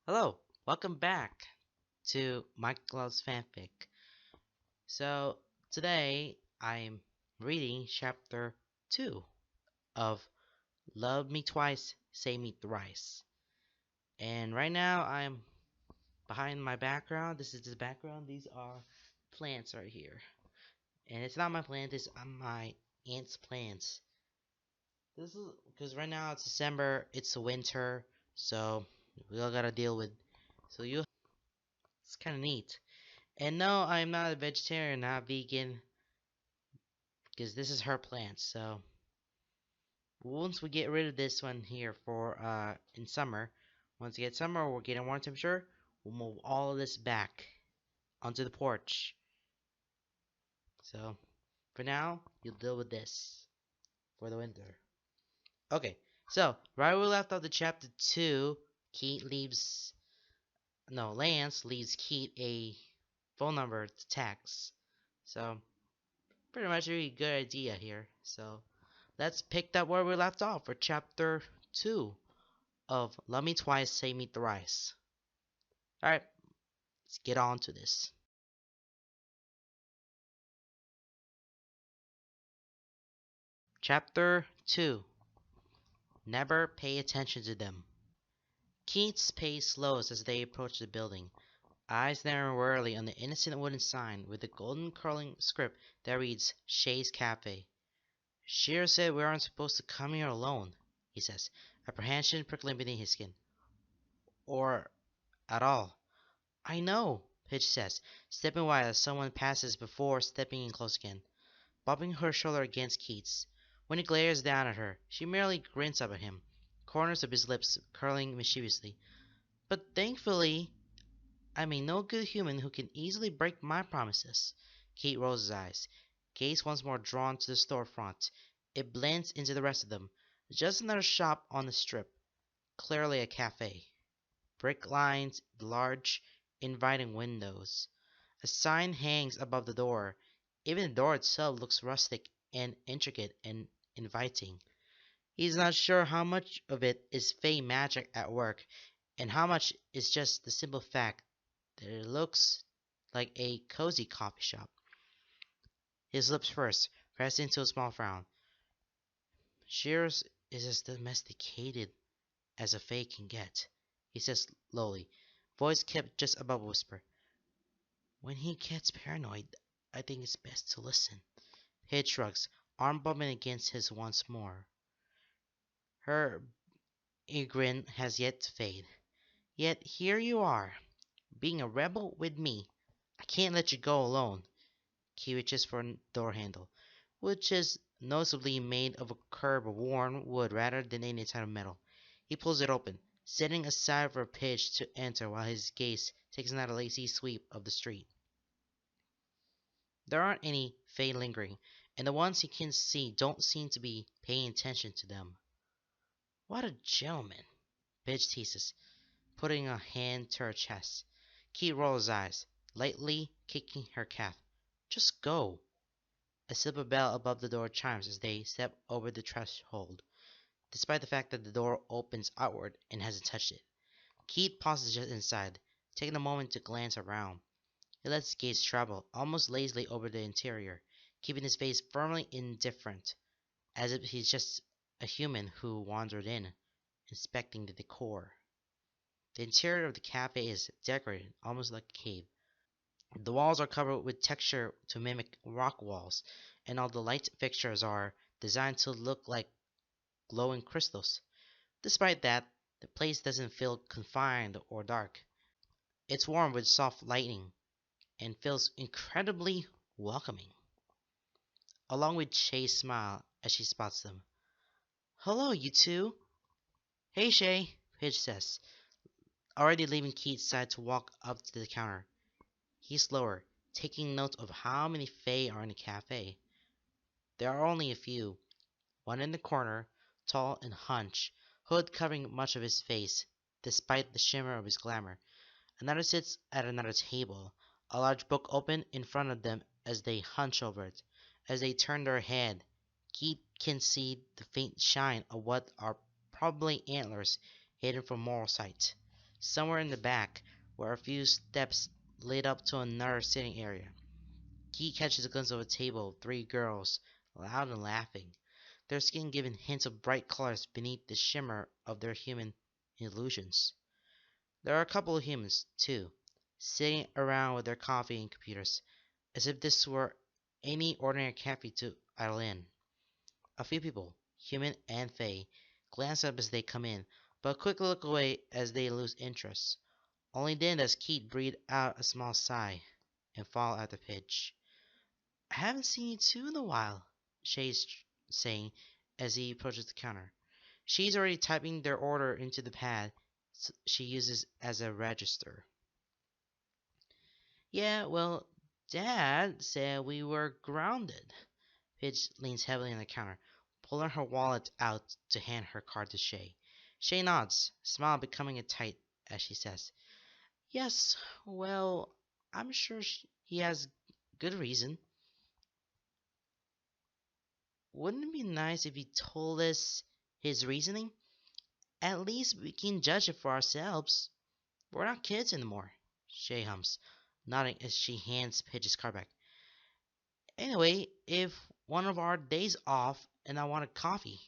Hello, welcome back to Michael's Fanfic. So, today I'm reading chapter 2 of Love Me Twice, Say Me Thrice. And right now I'm behind my background. This is the background. These are plants right here. And it's not my plant, it's my aunt's plants. This is because right now it's December, it's winter, so we all gotta deal with. So it's kind of neat. And no, I'm not a vegetarian, not vegan, because this is her plant. So once we get rid of this one here for in summer, once we get summer, we're getting warm temperature, we'll move all of this back onto the porch. So for now, you'll deal with this for the winter. Okay, so right where we left off the chapter 2, Keith leaves, no, Lance leaves Keith a phone number to text. So pretty much a really good idea here. So let's pick up where we left off for chapter 2 of Love Me Twice, Say Me Thrice. Alright, let's get on to this. Chapter 2. Never Pay Attention to Them. Keith's pace slows as they approach the building, eyes narrowing wearily on the innocent wooden sign with the golden curling script that reads Shay's Cafe. Shira said we aren't supposed to come here alone, he says, apprehension prickling beneath his skin. Or at all. I know, Pitch says, stepping wide as someone passes before stepping in close again, bobbing her shoulder against Keith's. When he glares down at her, she merely grins up at him, corners of his lips curling mischievously. But thankfully, I'm a no good human who can easily break my promises. Keith rolls his eyes, gaze once more drawn to the storefront. It blends into the rest of them. Just another shop on the strip, clearly a cafe. Brick lines large, inviting windows. A sign hangs above the door. Even the door itself looks rustic and intricate and inviting. He's not sure how much of it is fey magic at work and how much is just the simple fact that it looks like a cozy coffee shop. His lips first, pressed into a small frown. Shears is as domesticated as a fey can get, he says slowly, voice kept just above a whisper. When he gets paranoid, I think it's best to listen. Head shrugs, arm bumping against his once more. Her grin has yet to fade. Yet here you are, being a rebel with me. I can't let you go alone. He reaches for a door handle, which is noticeably made of a curb of worn wood rather than any type of metal. He pulls it open, setting aside for Pidge to enter while his gaze takes another lazy sweep of the street. There aren't any Fae lingering, and the ones he can see don't seem to be paying attention to them. What a gentleman, Pidge teases, putting a hand to her chest. Key rolls his eyes, lightly kicking her calf. Just go. A silver bell above the door chimes as they step over the threshold, despite the fact that the door opens outward and hasn't touched it. Keith pauses just inside, taking a moment to glance around. He lets his gaze travel almost lazily over the interior, keeping his face firmly indifferent, as if he's just a human who wandered in, inspecting the decor. The interior of the cafe is decorated, almost like a cave. The walls are covered with texture to mimic rock walls, and all the light fixtures are designed to look like glowing crystals. Despite that, the place doesn't feel confined or dark. It's warm with soft lighting and feels incredibly welcoming. Along with Shay's smile as she spots them. Hello, you two. Hey, Shay, Pidge says, already leaving Keith's side to walk up to the counter. He's slower, taking note of how many Fae are in the cafe. There are only a few. One in the corner, tall and hunched, hood covering much of his face, despite the shimmer of his glamour. Another sits at another table, a large book open in front of them as they hunch over it. As they turn their head, Keith can see the faint shine of what are probably antlers hidden from mortal sight. Somewhere in the back, where a few steps lead up to another sitting area, Key catches a glimpse of a table of three girls, loud and laughing, their skin giving hints of bright colors beneath the shimmer of their human illusions. There are a couple of humans, too, sitting around with their coffee and computers, as if this were any ordinary cafe to idle in. A few people, human and fey, glance up as they come in, but quickly look away as they lose interest. Only then does Keith breathe out a small sigh and fall at the pitch. I haven't seen you two in a while, Shay's saying as he approaches the counter. She's already typing their order into the pad she uses as a register. Yeah, well, Dad said we were grounded. Paige leans heavily on the counter, pulling her wallet out to hand her card to Shay. Shay nods, smile becoming a tight as she says, Yes, well, I'm sure he has good reason. Wouldn't it be nice if he told us his reasoning? At least we can judge it for ourselves. We're not kids anymore. Shay hums, nodding as she hands Pidge's card back. Anyway, if one of our days off and I wanted coffee,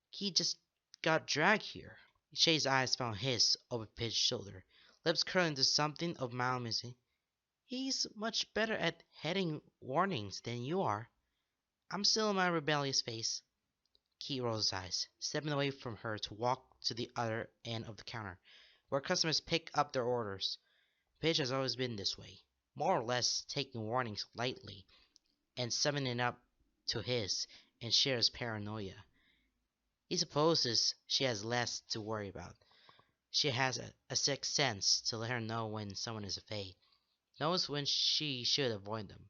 he just got dragged here. Shay's eyes found his over Pidge's shoulder, lips curling to something of mild amusement. He's much better at heading warnings than you are. I'm still in my rebellious phase. Key rolls his eyes, stepping away from her to walk to the other end of the counter, where customers pick up their orders. Pidge has always been this way, more or less taking warnings lightly and summing it up to his and shares paranoia. He supposes she has less to worry about. She has a sixth sense to let her know when someone is a fae, knows when she should avoid them,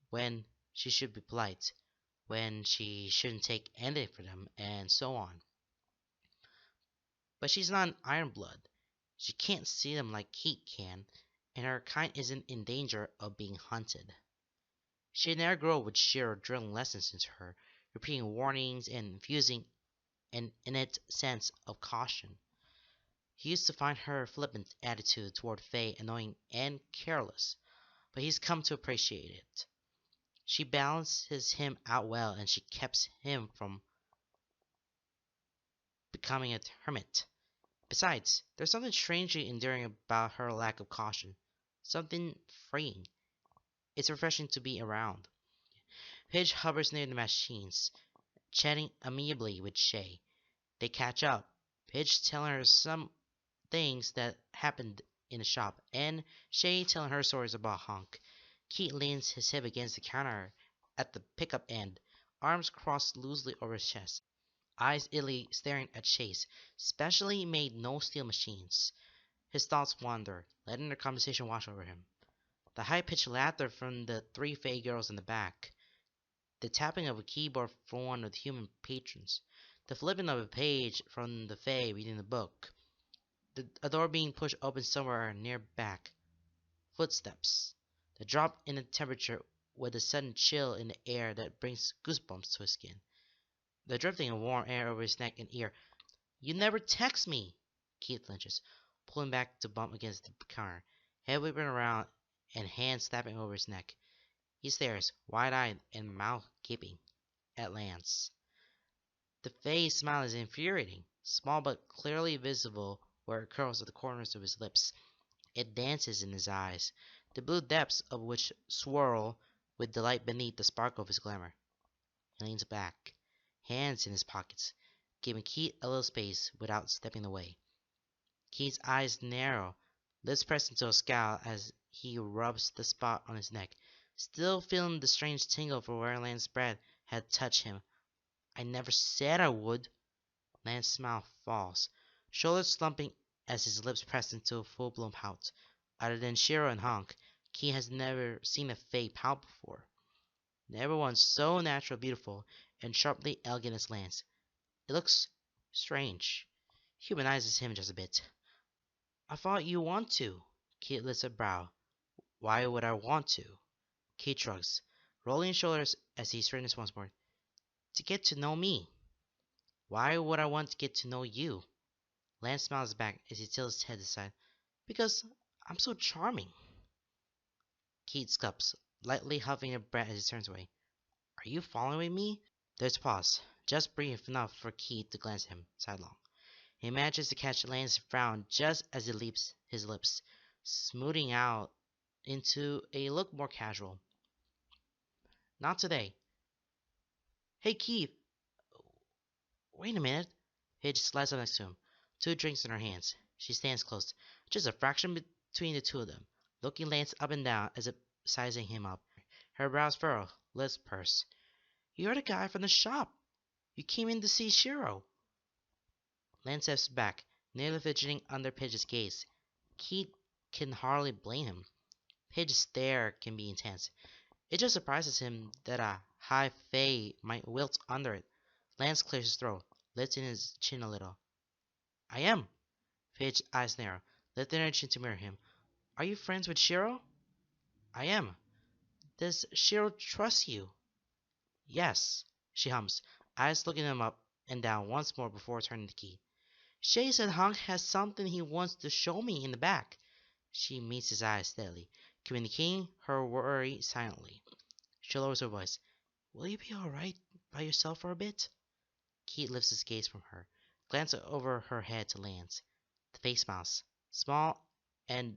when she should be polite, when she shouldn't take anything for them, and so on. But she's not an Ironblood. She can't see them like Keat can, and her kind isn't in danger of being hunted. She and our girl would share drilling lessons into her, repeating warnings and infusing an innate sense of caution. He used to find her flippant attitude toward Faye annoying and careless, but he's come to appreciate it. She balances him out well, and she keeps him from becoming a hermit. Besides, there's something strangely endearing about her lack of caution. Something freeing. It's refreshing to be around. Paige hovers near the machines, chatting amiably with Shay. They catch up, Paige telling her some things that happened in the shop, and Shay telling her stories about Honk. Keith leans his hip against the counter at the pickup end, arms crossed loosely over his chest, eyes idly staring at Shay's specially made no-steel machines. His thoughts wander, letting their conversation wash over him. The high-pitched laughter from the three Fey girls in the back, the tapping of a keyboard from one of the human patrons, the flipping of a page from the Fey reading the book, a door being pushed open somewhere near back, footsteps, the drop in the temperature with a sudden chill in the air that brings goosebumps to his skin, the drifting of warm air over his neck and ear. You never text me! Keith flinches, pulling back to bump against the counter, head whipping around and hand slapping over his neck. He stares, wide-eyed and mouth gaping, at Lance. The Fae's smile is infuriating, small but clearly visible where it curls at the corners of his lips. It dances in his eyes, the blue depths of which swirl with delight beneath the sparkle of his glamour. He leans back, hands in his pockets, giving Keith a little space without stepping away. Keith's eyes narrow, lips pressed into a scowl as he rubs the spot on his neck, still feeling the strange tingle for where Lance's breath had touched him. I never said I would. Lance's smile falls, shoulders slumping as his lips press into a full-blown pout. Other than Shiro and Honk, Keith has never seen a Fae pout before. Never one so natural, beautiful, and sharply elegant as Lance. It looks strange. Humanizes him just a bit. I thought you want to. Keith lifts a brow. Why would I want to? Keith shrugs, rolling his shoulders as he straightens once more. To get to know me. Why would I want to get to know you? Lance smiles back as he tilts his head aside. Because I'm so charming. Keith scups, lightly huffing a breath as he turns away. Are you following me? There's a pause, just brief enough for Keith to glance at him sidelong. He manages to catch Lane's frown just as he leaps his lips, smoothing out into a look more casual. Not today. Hey, Keith, wait a minute. Paige slides up next to him, two drinks in her hands. She stands close, just a fraction between the two of them, looking Lance up and down as if sizing him up. Her brows furrow, lips purse. You're the guy from the shop. You came in to see Shiro. Lance steps back, nearly fidgeting under Paige's gaze. Keith can hardly blame him. Paige's stare can be intense. It just surprises him that a high fae might wilt under it. Lance clears his throat, lifting his chin a little. I am. Paige's eyes narrow, lifting her chin to mirror him. Are you friends with Shiro? I am. Does Shiro trust you? Yes, she hums, eyes looking him up and down once more before turning the key. Shay said Hank has something he wants to show me in the back. She meets his eyes steadily, communicating her worry silently. She lowers her voice. Will you be alright by yourself for a bit? Keith lifts his gaze from her, glances over her head to Lance. The face smiles, small and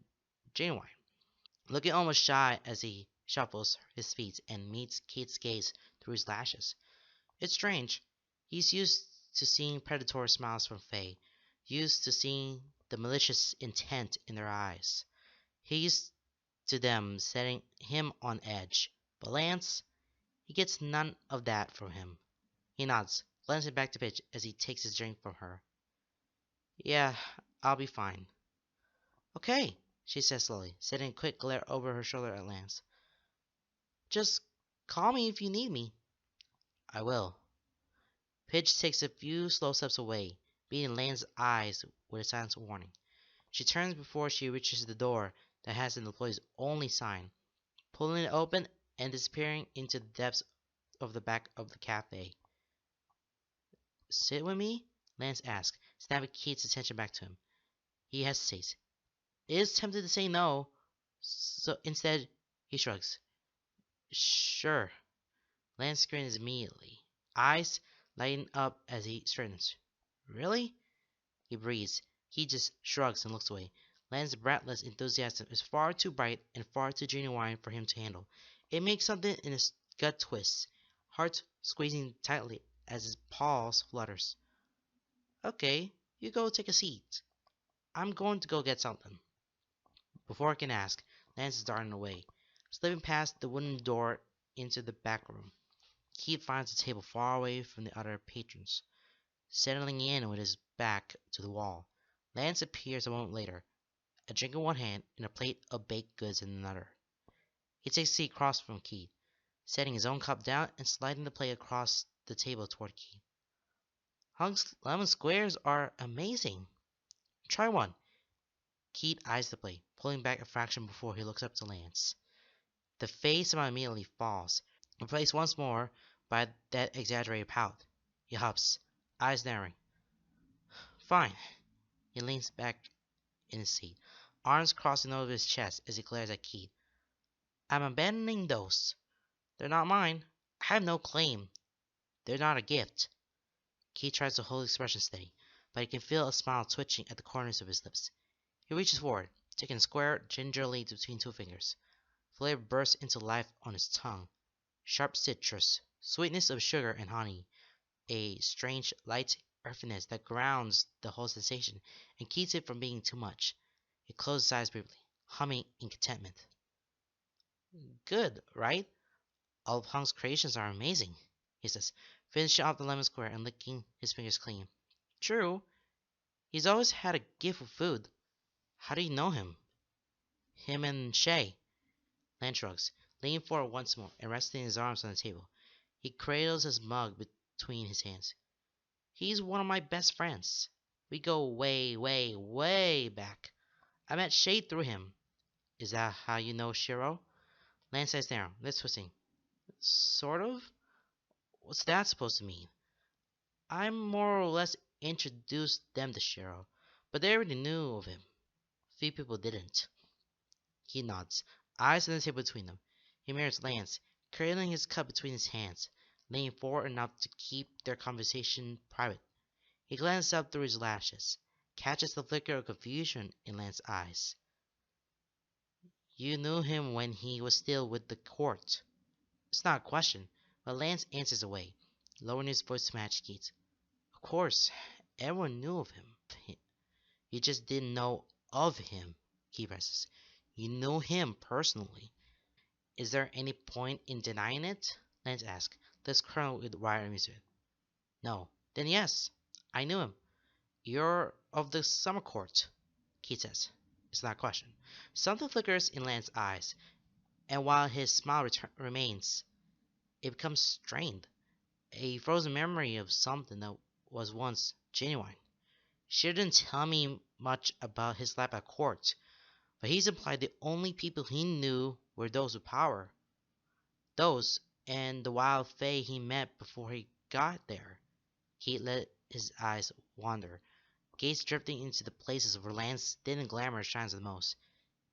genuine, looking almost shy as he shuffles his feet and meets Keith's gaze through his lashes. It's strange. He's used to seeing predatory smiles from Faye, used to seeing the malicious intent in their eyes. He's to them setting him on edge. But Lance, he gets none of that from him. He nods, glancing back to Pitch as he takes his drink from her. Yeah, I'll be fine. Okay, she says slowly, setting a quick glare over her shoulder at Lance. Just call me if you need me. I will. Pitch takes a few slow steps away, meeting Lance's eyes with a silent warning. She turns before she reaches the door that has an employee's only sign, pulling it open and disappearing into the depths of the back of the cafe. Sit with me? Lance asks, snapping Keith's attention back to him. He hesitates. Is tempted to say no, so instead he shrugs. Sure. Lance grins immediately, eyes lighting up as he straightens. Really? He breathes. He just shrugs and looks away. Lance's breathless enthusiasm is far too bright and far too genuine for him to handle. It makes something in his gut twist, heart squeezing tightly as his pulse flutters. Okay, you go take a seat. I'm going to go get something. Before I can ask, Lance is darting away, slipping past the wooden door into the back room. Keith finds a table far away from the other patrons, settling in with his back to the wall. Lance appears a moment later, a drink in one hand and a plate of baked goods in another. He takes a seat across from Keith, setting his own cup down and sliding the plate across the table toward Keith. Hunk's lemon squares are amazing. Try one. Keith eyes the plate, pulling back a fraction before he looks up to Lance. The face of him immediately falls, replaced once more by that exaggerated pout. He huffs, eyes narrowing. Fine. He leans back in his seat, arms crossing over his chest as he glares at Keith. I'm abandoning those. They're not mine. I have no claim. They're not a gift. Keith tries to hold his expression steady, but he can feel a smile twitching at the corners of his lips. He reaches forward, taking a square gingerly between two fingers. Flavor bursts into life on his tongue. Sharp citrus, sweetness of sugar and honey, a strange light earthiness that grounds the whole sensation and keeps it from being too much. He closed his eyes briefly, humming in contentment. Good, right? All of Hunk's creations are amazing, he says, finishing off the lemon square and licking his fingers clean. True. He's always had a gift for food. How do you know him? Him and Shay. Lance shrugs, leaning forward once more and resting his arms on the table. He cradles his mug between his hands. He's one of my best friends. We go way, way, way back. I met Shay through him. Is that how you know Shiro? Lance says down, lips twisting. Sort of? What's that supposed to mean? I more or less introduced them to Shiro, but they already knew of him. Few people didn't. He nods, eyes on the table between them. He mirrors Lance, cradling his cup between his hands, leaning forward enough to keep their conversation private. He glances up through his lashes, catches the flicker of confusion in Lance's eyes. You knew him when he was still with the court. It's not a question, but Lance answers away, lowering his voice to match Keith's. Of course, everyone knew of him. You just didn't know of him, Keith presses. You knew him personally. Is there any point in denying it? Lance asks, lips curled with wide amusement. No. Then yes, I knew him. You're of the summer court, Keith says. It's not a question. Something flickers in Lance's eyes, and while his smile remains, it becomes strained. A frozen memory of something that was once genuine. She didn't tell me much about his life at court, but he's implied the only people he knew were those with power. Those, and the wild fae he met before he got there. He let his eyes wander, gaze drifting into the places where Lance's thin and glamour shines the most.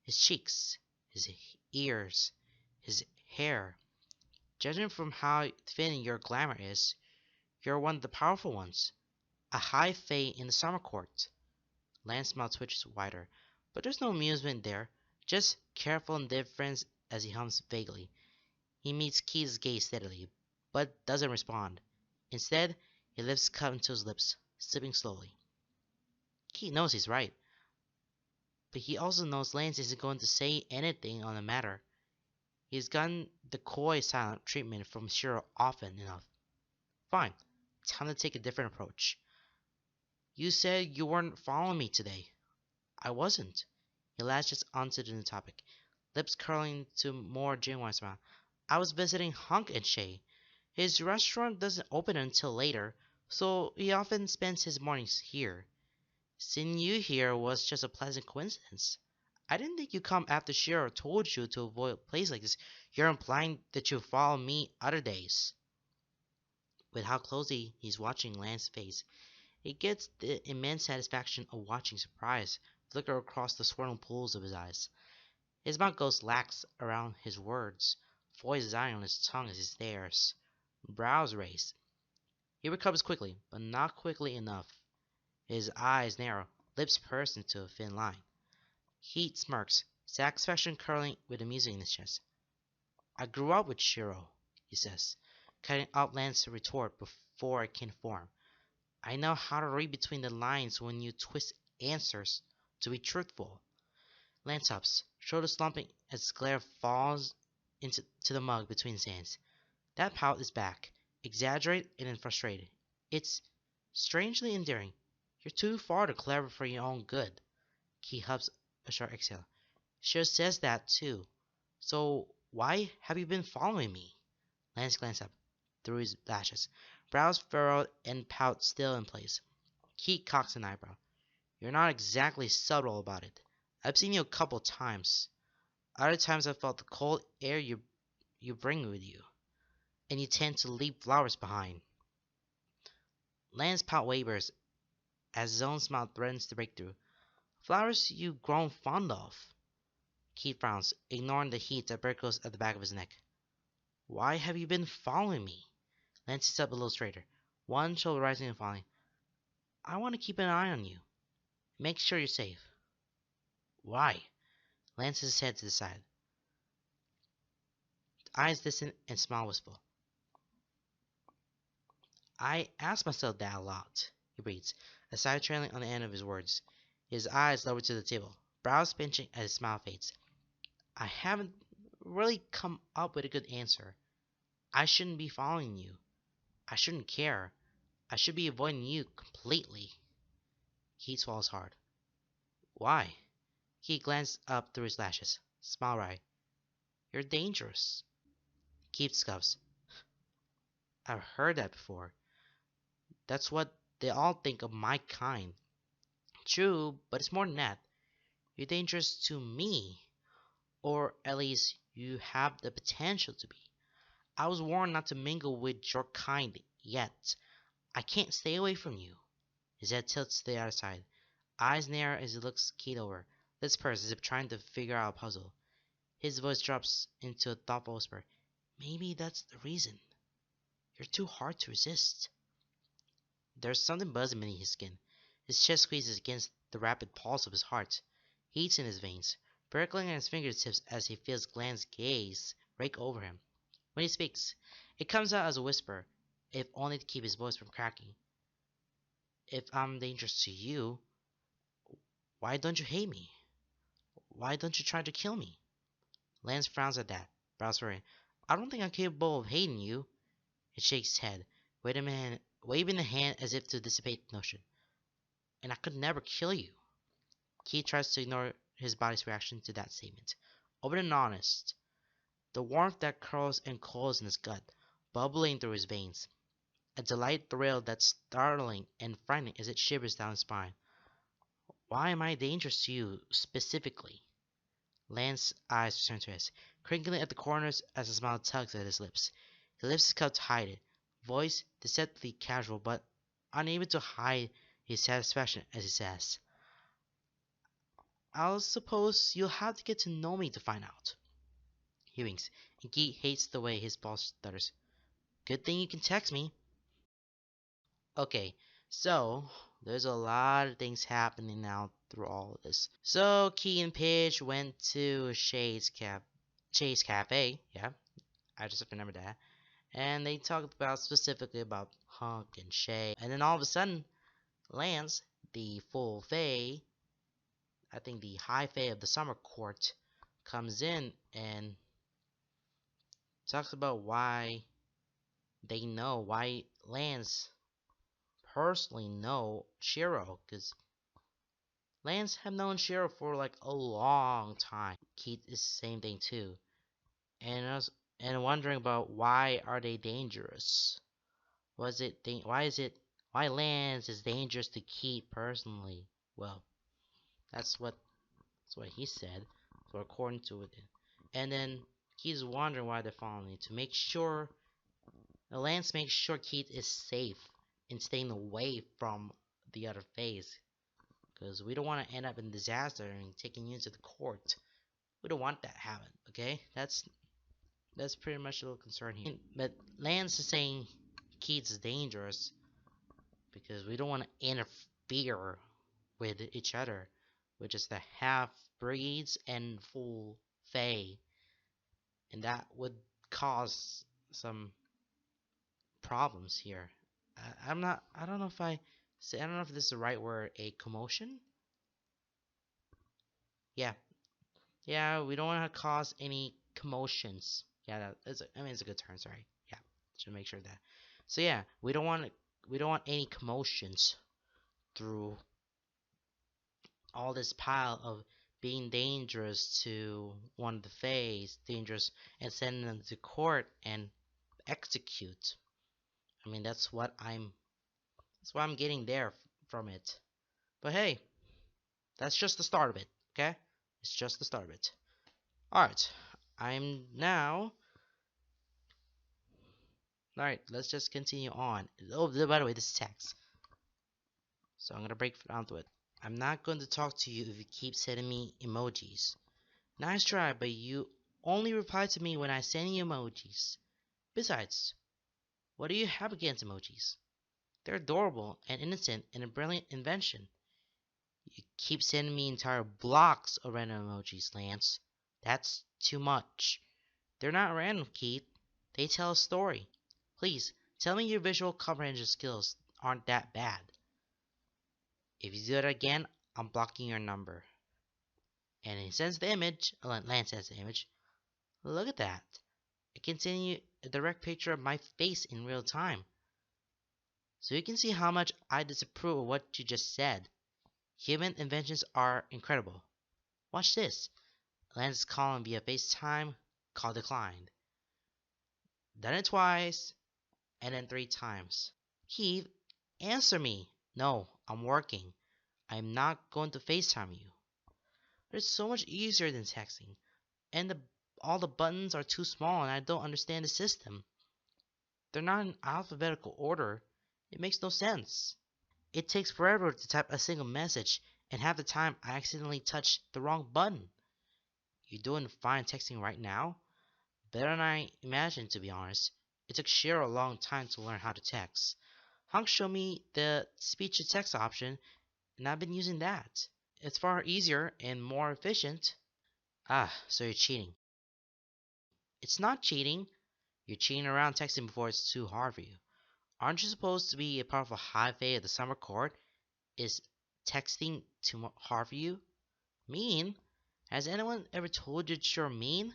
His cheeks, his ears, his hair. Judging from how thin your glamour is, you're one of the powerful ones. A high fae in the summer court. Lance's mouth twitches wider, but there's no amusement there, just careful indifference as he hums vaguely. He meets Keith's gaze steadily, but doesn't respond. Instead, he lifts his cup to his lips, sipping slowly. Keith knows he's right, but he also knows Lance isn't going to say anything on the matter. He's gotten the coy silent treatment from Shiro often enough. Fine, time to take a different approach. You said you weren't following me today. I wasn't. He latches onto the new topic, lips curling to a more genuine smile. I was visiting Hunk and Shay. His restaurant doesn't open until later, so he often spends his mornings here. Seeing you here was just a pleasant coincidence. I didn't think you'd come after Shiro told you to avoid a place like this. You're implying that you follow me other days. With how closely he's watching Lance's face, he gets the immense satisfaction of watching surprise flicker across the swollen pools of his eyes. His mouth goes lax around his words, voice dying on his tongue as he stares. Brows raised. He recovers quickly, but not quickly enough. His eyes narrow, lips pursed into a thin line. He smirks, satisfaction curling with amusement in his chest. I grew up with Shiro, he says, cutting out Lance's retort before it can form. I know how to read between the lines when you twist answers to be truthful. Lance hops, shoulder slumping as glare falls into the mug between his hands. That pout is back, exaggerated and frustrated. It's strangely endearing. You're too far to clever for your own good. He huffs a short exhale. Shiro says that too. So why have you been following me? Lance glanced up through his lashes, brows furrowed and pout still in place. Keith cocks an eyebrow. You're not exactly subtle about it. I've seen you a couple times. Other times I've felt the cold air you bring with you, and you tend to leave flowers behind. Lance's pout wavers as his own smile threatens to break through. Flowers you've grown fond of. Keith frowns, ignoring the heat that prickles at the back of his neck. Why have you been following me? Lance sits up a little straighter, one shoulder rising and falling. I want to keep an eye on you. Make sure you're safe. Why? Lances his head to the side. Eyes distant and smile wistful. I ask myself that a lot, he breathes, a sigh trailing on the end of his words, his eyes lowered to the table, brows pinching as his smile fades. I haven't really come up with a good answer. I shouldn't be following you. I shouldn't care. I should be avoiding you completely. He swallows hard. Why? He glanced up through his lashes, smile wry. You're dangerous. Keith scuffs. I've heard that before. That's what they all think of my kind. True, but it's more than that. You're dangerous to me. Or at least you have the potential to be. I was warned not to mingle with your kind yet. I can't stay away from you. His head tilts to the other side, eyes narrow as he looks Keith over, Liz purrs as if trying to figure out a puzzle. His voice drops into a thoughtful whisper. Maybe that's the reason. You're too hard to resist. There's something buzzing beneath his skin. His chest squeezes against the rapid pulse of his heart. Heat's in his veins, prickling at his fingertips as he feels Glenn's gaze rake over him. When he speaks, it comes out as a whisper, if only to keep his voice from cracking. If I'm dangerous to you, why don't you hate me? Why don't you try to kill me? Lance frowns at that, brows furrowing. I don't think I'm capable of hating you. He shakes his head, waving the hand as if to dissipate the notion. And I could never kill you. Keith tries to ignore his body's reaction to that statement. Open and honest. The warmth that curls and coils in his gut, bubbling through his veins. A delight thrill that's startling and frightening as it shivers down his spine. Why am I dangerous to you, specifically? Lance's eyes return to his, crinkling at the corners as a smile tugs at his lips. He lifts his cup to hide it, voice deceptively casual but unable to hide his satisfaction as he says, I'll suppose you'll have to get to know me to find out. He winks, and Keith hates the way his boss stutters. Good thing you can text me. Okay, so there's a lot of things happening now through all of this. So Key and Paige went to Chase Cafe. Yeah, I just remember that. And they talked about specifically about Hunk and Shay. And then all of a sudden, Lance, the full Fae, I think the high Fae of the Summer Court, comes in and talks about why Lance personally know Shiro, because Lance have known Shiro for like a long time. Keith is the same thing too, and wondering about why are they dangerous? Why Lance is dangerous to Keith personally? Well, that's what he said, so according to it. And then Keith's wondering why they're following me to make sure Lance makes sure Keith is safe and staying away from the other phase. Because we don't want to end up in disaster and taking you to the court. We don't want that to happen, okay? That's pretty much a little concern here. But Lance is saying Keith's dangerous because we don't want to interfere with each other, which is the half breeds and full fae. And that would cause some problems here. I don't know if this is the right word, a commotion? Yeah. Yeah, we don't want to cause any commotions. Yeah, it's a good term, sorry. Yeah, should make sure of that. So yeah, we don't want any commotions through all this pile of being dangerous to one of the Fays, dangerous, and sending them to court and execute. I mean, that's what I'm getting there from it. But hey, that's just the start of it, okay? It's just the start of it. Alright, I'm now... Alright, let's just continue on. Oh, by the way, this is text. So I'm going to break down to it. I'm not going to talk to you if you keep sending me emojis. Nice try, but you only reply to me when I send you emojis. Besides, what do you have against emojis? They're adorable and innocent and a brilliant invention. You keep sending me entire blocks of random emojis, Lance. That's too much. They're not random, Keith. They tell a story. Please, tell me your visual comprehension skills aren't that bad. If you do it again, I'm blocking your number. And he sends the image. Lance sends the image. Look at that. I can send you a direct picture of my face in real time. So you can see how much I disapprove of what you just said. Human inventions are incredible. Watch this. Lance is calling via FaceTime. Call declined. Done it twice. And then 3 times. Keith, answer me. No, I'm working. I'm not going to FaceTime you. It's so much easier than texting. And all the buttons are too small and I don't understand the system. They're not in alphabetical order. It makes no sense. It takes forever to type a single message and half the time I accidentally touch the wrong button. You're doing fine texting right now? Better than I imagined, to be honest. It took Shiro a long time to learn how to text. Hunk showed me the speech to text option, and I've been using that. It's far easier and more efficient. Ah, so you're cheating. It's not cheating. You're cheating around texting before it's too hard for you. Aren't you supposed to be a part of a high fate of the summer court? Is texting too hard for you? Mean? Has anyone ever told you that you're mean?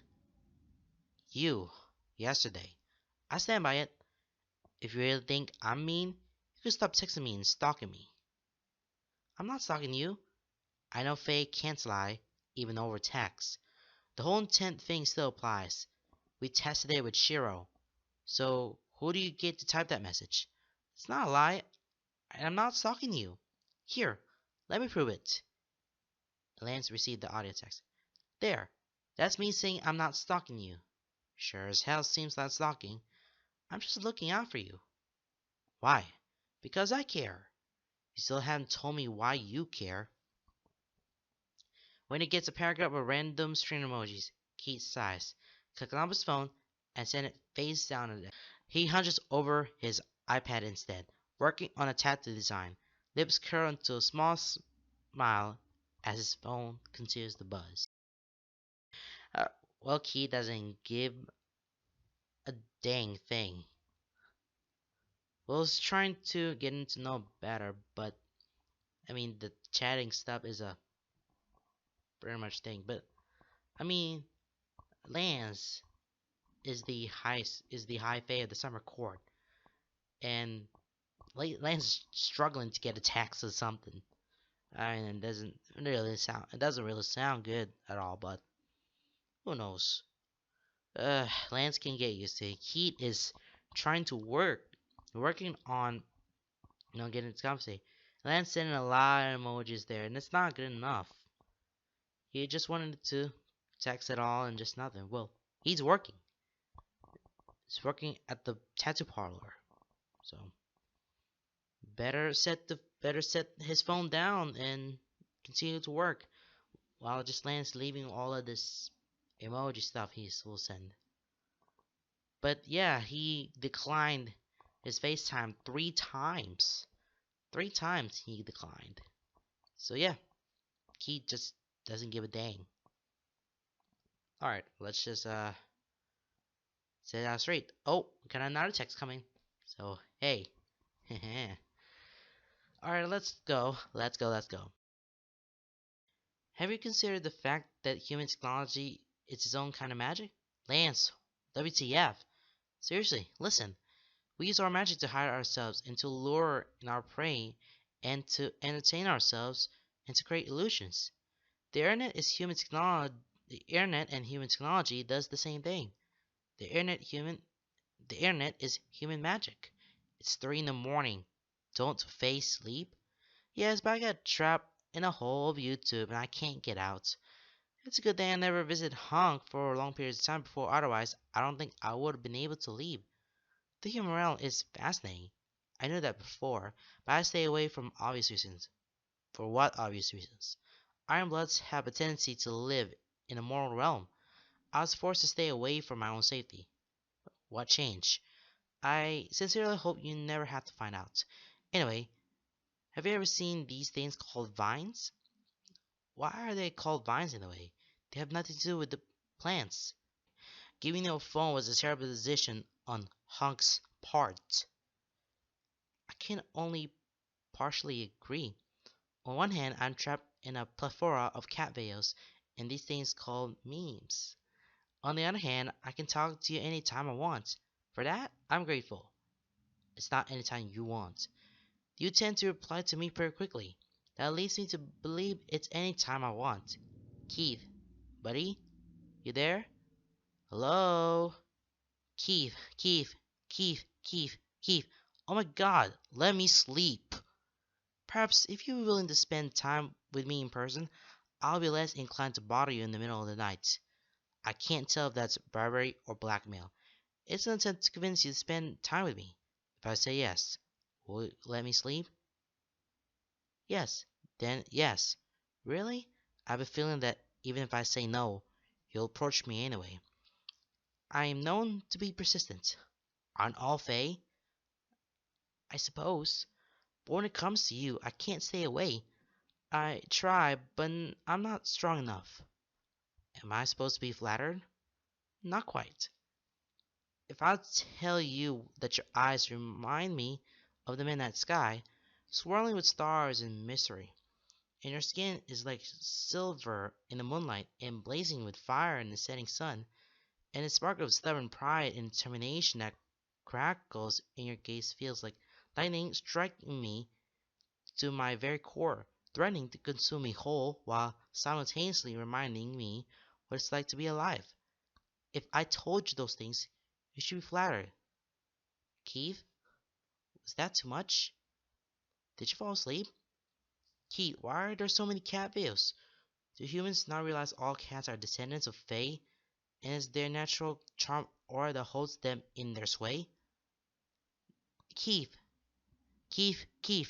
You, yesterday. I stand by it. If you really think I'm mean, you could stop texting me and stalking me. I'm not stalking you. I know Faye can't lie, even over text. The whole intent thing still applies. We tested it with Shiro. So, who do you get to type that message? It's not a lie, and I'm not stalking you. Here, let me prove it. Lance received the audio text. There, that's me saying I'm not stalking you. Sure as hell seems like stalking. I'm just looking out for you. Why? Because I care. You still haven't told me why you care. When it gets a paragraph of random string emojis, Keith sighs, clicks on his phone, and sends it face down on it. He hunches over his iPad instead, working on a tattoo design, lips curl into a small smile as his phone continues to buzz. Uh, well, Keith doesn't give a dang thing. Will's trying to get him to know better, but I mean, the chatting stuff is a pretty much thing. But I mean, Lance is the high fae of the summer court, and Lance is struggling to get a tax or something. I mean, it doesn't really sound good at all. But who knows? Lance can get used to it. Heat is trying to working on getting it conversation. Lance sending a lot of emojis there, and it's not good enough. He just wanted to text it all and just nothing. Well, he's working. He's working at the tattoo parlor, so better set his phone down and continue to work while just Lance leaving all of this emoji stuff he will send. But yeah, he declined his FaceTime 3 times. 3 times he declined. So yeah, he just doesn't give a dang. Alright, let's just say that straight. Oh, got another text coming. So hey. Alright, let's go. Have you considered the fact that human technology is its own kind of magic? Lance, WTF? Seriously, listen. We use our magic to hide ourselves and to lure in our prey and to entertain ourselves and to create illusions. The internet is human technology. The internet and human technology does the same thing. The internet is human magic. It's 3 in the morning. Don't face sleep? Yes, but I got trapped in a hole of YouTube and I can't get out. It's a good thing I never visited Hong for long periods of time before, otherwise I don't think I would have been able to leave. The human realm is fascinating. I knew that before, but I stay away from obvious reasons. For what obvious reasons? Ironbloods have a tendency to live in a moral realm. I was forced to stay away for my own safety. What changed? I sincerely hope you never have to find out. Anyway, have you ever seen these things called vines? Why are they called vines in a way? They have nothing to do with the plants. Giving you a phone was a terrible decision on Hunk's part. I can only partially agree. On one hand, I'm trapped in a plethora of cat videos and these things called memes. On the other hand, I can talk to you anytime I want. For that, I'm grateful. It's not anytime you want. You tend to reply to me pretty quickly. That leads me to believe it's anytime I want. Keith, buddy, you there? Hello? Keith. Oh my god, let me sleep. Perhaps if you're willing to spend time with me in person, I'll be less inclined to bother you in the middle of the night. I can't tell if that's bribery or blackmail. It's an attempt to convince you to spend time with me. If I say yes, will you let me sleep? Yes. Then yes. Really? I have a feeling that even if I say no, you'll approach me anyway. I am known to be persistent. Aren't all Fae? I suppose. But when it comes to you, I can't stay away. I try, but I'm not strong enough. Am I supposed to be flattered? Not quite. If I tell you that your eyes remind me of the midnight sky, swirling with stars and mystery, and your skin is like silver in the moonlight and blazing with fire in the setting sun, and the spark of stubborn pride and determination that crackles in your gaze feels like lightning striking me to my very core, threatening to consume me whole while simultaneously reminding me what it's like to be alive. If I told you those things, you should be flattered. Keith, was that too much? Did you fall asleep? Keith, why are there so many cat videos? Do humans not realize all cats are descendants of Fae, and is their natural charm aura that holds them in their sway? Keith, Keith,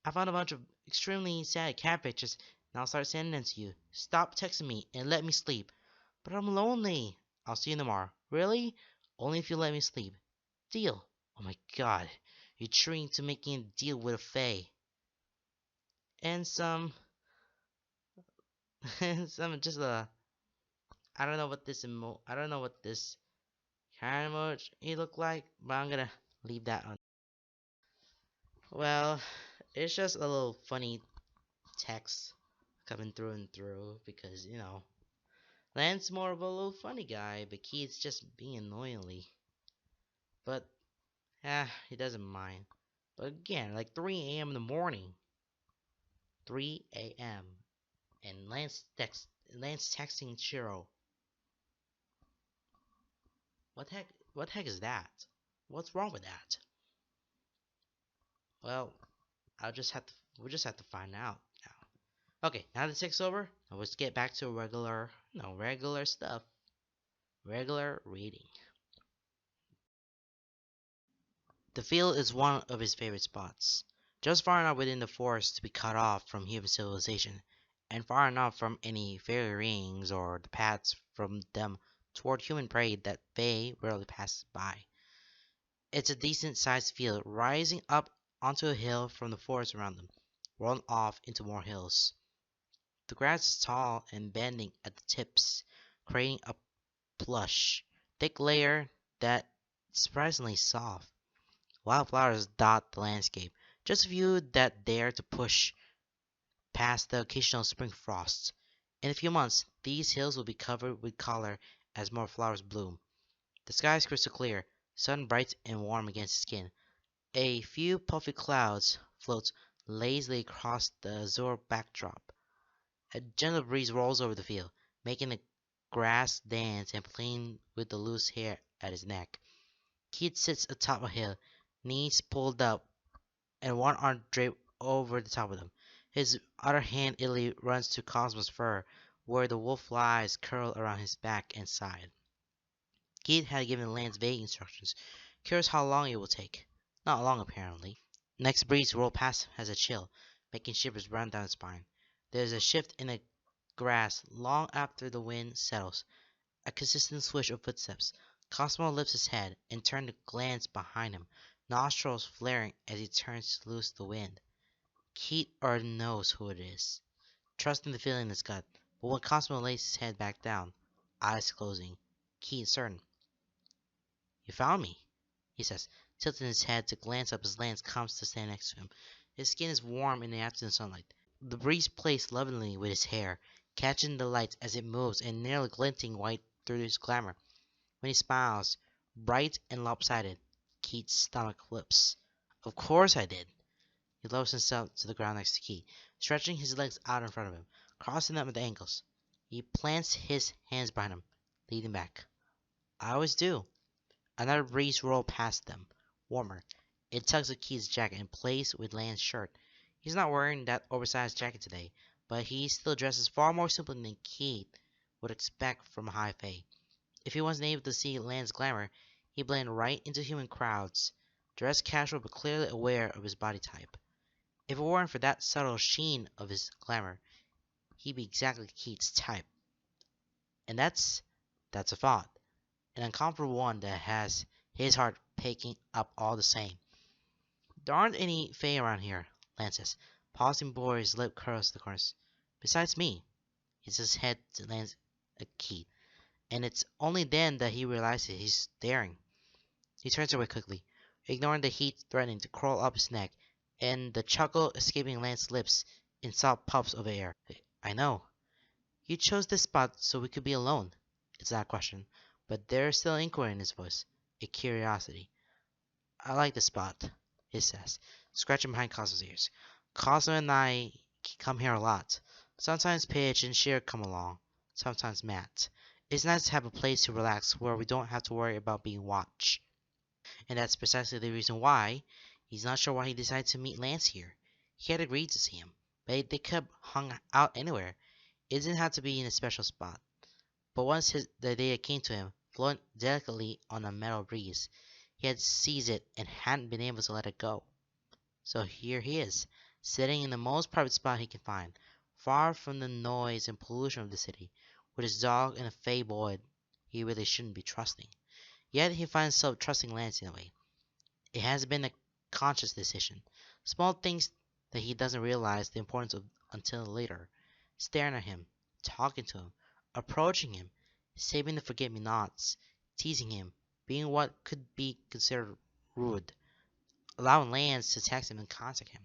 I found a bunch of extremely sad cat pictures, and I'll start sending them to you. Stop texting me and let me sleep. But I'm lonely. I'll see you tomorrow. Really? Only if you let me sleep. Deal. Oh my god. You're trying to make me a deal with a Fae. And some... some just I don't know what this I don't know what this kind of emoji look like, but I'm gonna leave that on. Well, it's just a little funny text coming through and through because, Lance more of a little funny guy, but Keith's just being annoyingly. But, he doesn't mind. But again, like 3 a.m. in the morning. 3 a.m. And Lance texting Shiro. What heck is that? What's wrong with that? Well, we'll just have to find out now. Okay, now the text over, now let's get back to regular stuff. Regular reading. The field is one of his favorite spots, just far enough within the forest to be cut off from human civilization, and far enough from any fairy rings or the paths from them toward human prey that Faye rarely passes by. It's a decent sized field rising up onto a hill from the forest around them, rolling off into more hills. The grass is tall and bending at the tips, creating a plush, thick layer that's surprisingly soft. Wildflowers dot the landscape, just a few that dare to push past the occasional spring frosts. In a few months, these hills will be covered with color as more flowers bloom. The sky is crystal clear, sun bright and warm against the skin. A few puffy clouds float lazily across the azure backdrop. A gentle breeze rolls over the field, making the grass dance and playing with the loose hair at his neck. Keith sits atop a hill, knees pulled up and one arm draped over the top of them. His other hand idly runs to Cosmo's fur, where the wolf flies curl around his back and side. Keith had given Lance vague instructions, curious how long it will take. Not long, apparently. Next breeze rolled past him as a chill, making shivers run down his spine. There is a shift in the grass long after the wind settles, a consistent swish of footsteps. Cosmo lifts his head and turns to glance behind him, nostrils flaring as he turns to loose the wind. Keith already knows who it is, trusting the feeling in his gut. But when Cosmo lays his head back down, eyes closing, Keith is certain. "You found me," he says, tilting his head to glance up as Lance comes to stand next to him. His skin is warm in the afternoon sunlight. The breeze plays lovingly with his hair, catching the light as it moves and nearly glinting white through his glamour. When he smiles, bright and lopsided, Keith's stomach flips. "Of course I did." He lowers himself to the ground next to Keith, stretching his legs out in front of him, crossing them at the ankles. He plants his hands behind him, leaning back. "I always do." Another breeze rolls past them, warmer. It tugs at Keith's jacket and plays with Lance's shirt. He's not wearing that oversized jacket today, but he still dresses far more simply than Keith would expect from a high fae. If he wasn't able to see Lance's glamour, he'd blend right into human crowds, dressed casual but clearly aware of his body type. If it weren't for that subtle sheen of his glamour, he'd be exactly Keith's type. And that's a thought. An uncomfortable one that has his heart picking up all the same. There aren't any Fae around here, Lance says, pausing before his lip curls the corners. Besides me, he his head to Lance a Keith, and it's only then that he realizes he's staring. He turns away quickly, ignoring the heat threatening to crawl up his neck, and the chuckle escaping Lance's lips in soft puffs of air. I know. You chose this spot so we could be alone. It's not a question, but there's still inquiry in his voice, a curiosity. I like this spot, he says, scratching behind Cosmo's ears. Cosmo and I come here a lot. Sometimes Paige and Sheer come along. Sometimes Matt. It's nice to have a place to relax where we don't have to worry about being watched. And that's precisely the reason why he's not sure why he decided to meet Lance here. He had agreed to see him, but they could have hung out anywhere. It didn't have to be in a special spot. But once the idea came to him, flowing delicately on a metal breeze, he had seized it and hadn't been able to let it go. So here he is, sitting in the most private spot he can find, far from the noise and pollution of the city, with his dog and a Fey boy he really shouldn't be trusting. Yet he finds himself trusting Lance in a way. It has been a conscious decision. Small things that he doesn't realize the importance of until later. Staring at him, talking to him, approaching him, saving the forget-me-nots, teasing him, being what could be considered rude, allowing Lance to text him and contact him.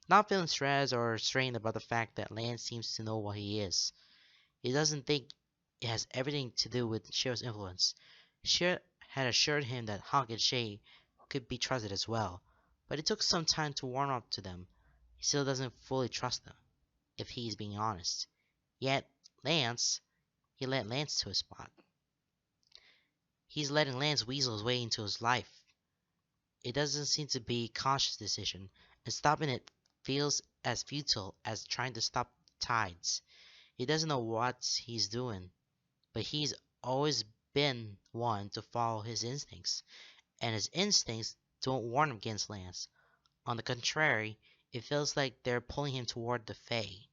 Not feeling stressed or strained about the fact that Lance seems to know what he is. He doesn't think it has everything to do with Cher's influence. Cher had assured him that Hawk and Shay could be trusted as well, but it took some time to warm up to them. He still doesn't fully trust them, if he's being honest. Yet, he let Lance to his spot. He's letting Lance weasel his way into his life. It doesn't seem to be a conscious decision, and stopping it feels as futile as trying to stop the tides. He doesn't know what he's doing, but he's always been one to follow his instincts, and his instincts don't warn him against Lance. On the contrary, it feels like they're pulling him toward the Fae.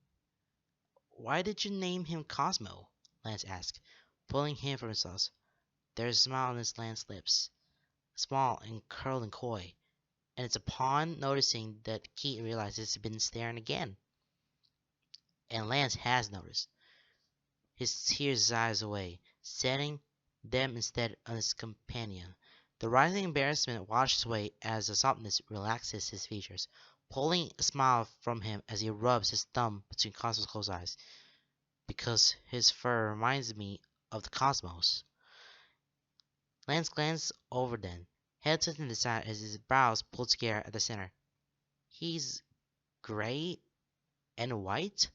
Why did you name him Cosmo? Lance asked, pulling him from his thoughts. There's a smile on Lance's lips, small and curling coy, and it's upon noticing that Keith realizes he's been staring again. And Lance has noticed. His tears eyes away, setting them instead on his companion. The rising embarrassment washes away as the softness relaxes his features, pulling a smile from him as he rubs his thumb between Cosmo's closed eyes. Because his fur reminds me of the cosmos. Lance glanced over then, head tilting to the side as his brows pulled together at the center. He's gray and white?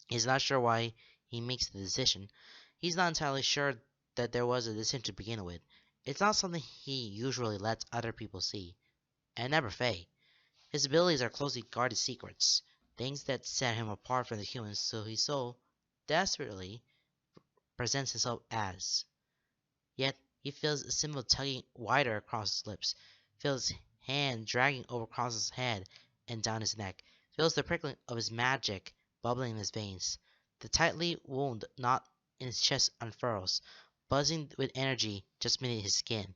He's not sure why he makes the decision. He's not entirely sure that there was a decision to begin with. It's not something he usually lets other people see. And never Faye. His abilities are closely guarded secrets, things that set him apart from the humans, so he so desperately presents himself as. Yet he feels a symbol tugging wider across his lips, feels his hand dragging over across his head and down his neck, feels the prickling of his magic bubbling in his veins. The tightly wound knot in his chest unfurls, buzzing with energy just beneath his skin.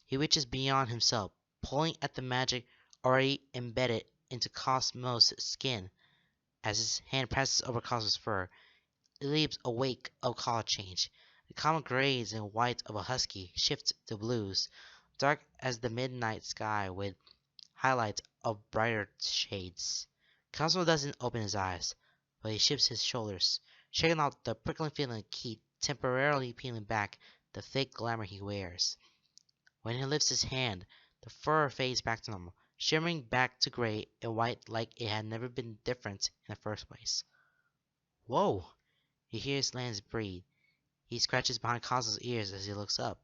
He reaches beyond himself, pulling at the magic already embedded into Cosmos' skin. As his hand presses over Cosmos' fur, it leaves a wake of color change. The common grays and whites of a husky shift to blues, dark as the midnight sky with highlights of brighter shades. Cosmo doesn't open his eyes, but he shifts his shoulders, shaking out the prickling feeling of Keith, temporarily peeling back the thick glamour he wears. When he lifts his hand, the fur fades back to normal, shimmering back to gray and white like it had never been different in the first place. Whoa! He hears Lance breathe. He scratches behind Cosmo's ears as he looks up.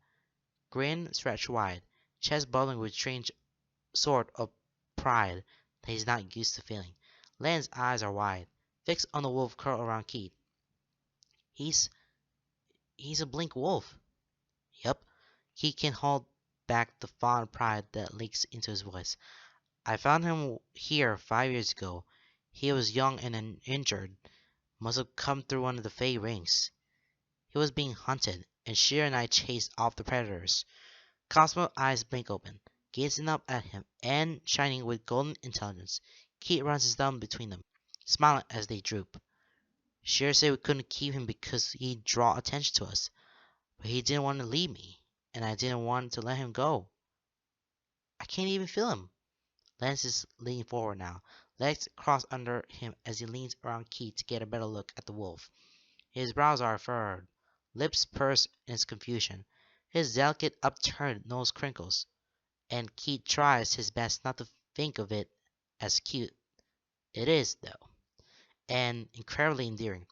Grin stretched wide, chest bubbling with strange sort of pride that he's not used to feeling. Lance's eyes are wide, fixed on the wolf curled around Keith. He's a blink wolf. Yup. Keith can hold back the fond pride that leaks into his voice. I found him here 5 years ago. He was young and injured. Must have come through one of the Fey rings. He was being hunted, and Sheer and I chased off the predators. Cosmo's eyes blink open, gazing up at him and shining with golden intelligence. Keith runs his thumb between them, smiling as they droop. Sheer said we couldn't keep him because he'd draw attention to us, but he didn't want to leave me, and I didn't want to let him go. I can't even feel him. Lance is leaning forward now, legs crossed under him as he leans around Keith to get a better look at the wolf. His brows are furrowed, lips pursed in his confusion. His delicate upturned nose crinkles, and Keith tries his best not to think of it as cute. It is, though, and incredibly endearing.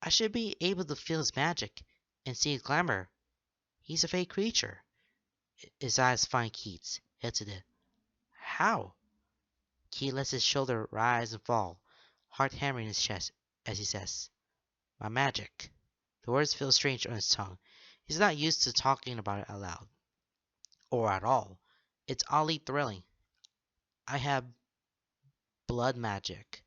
I should be able to feel his magic and see his glamour. He's a fake creature. His eyes find Keith's, hesitant. How? Keith lets his shoulder rise and fall, heart hammering his chest as he says, "My magic." The words feel strange on his tongue. He's not used to talking about it aloud, or at all. It's oddly thrilling. I have blood magic.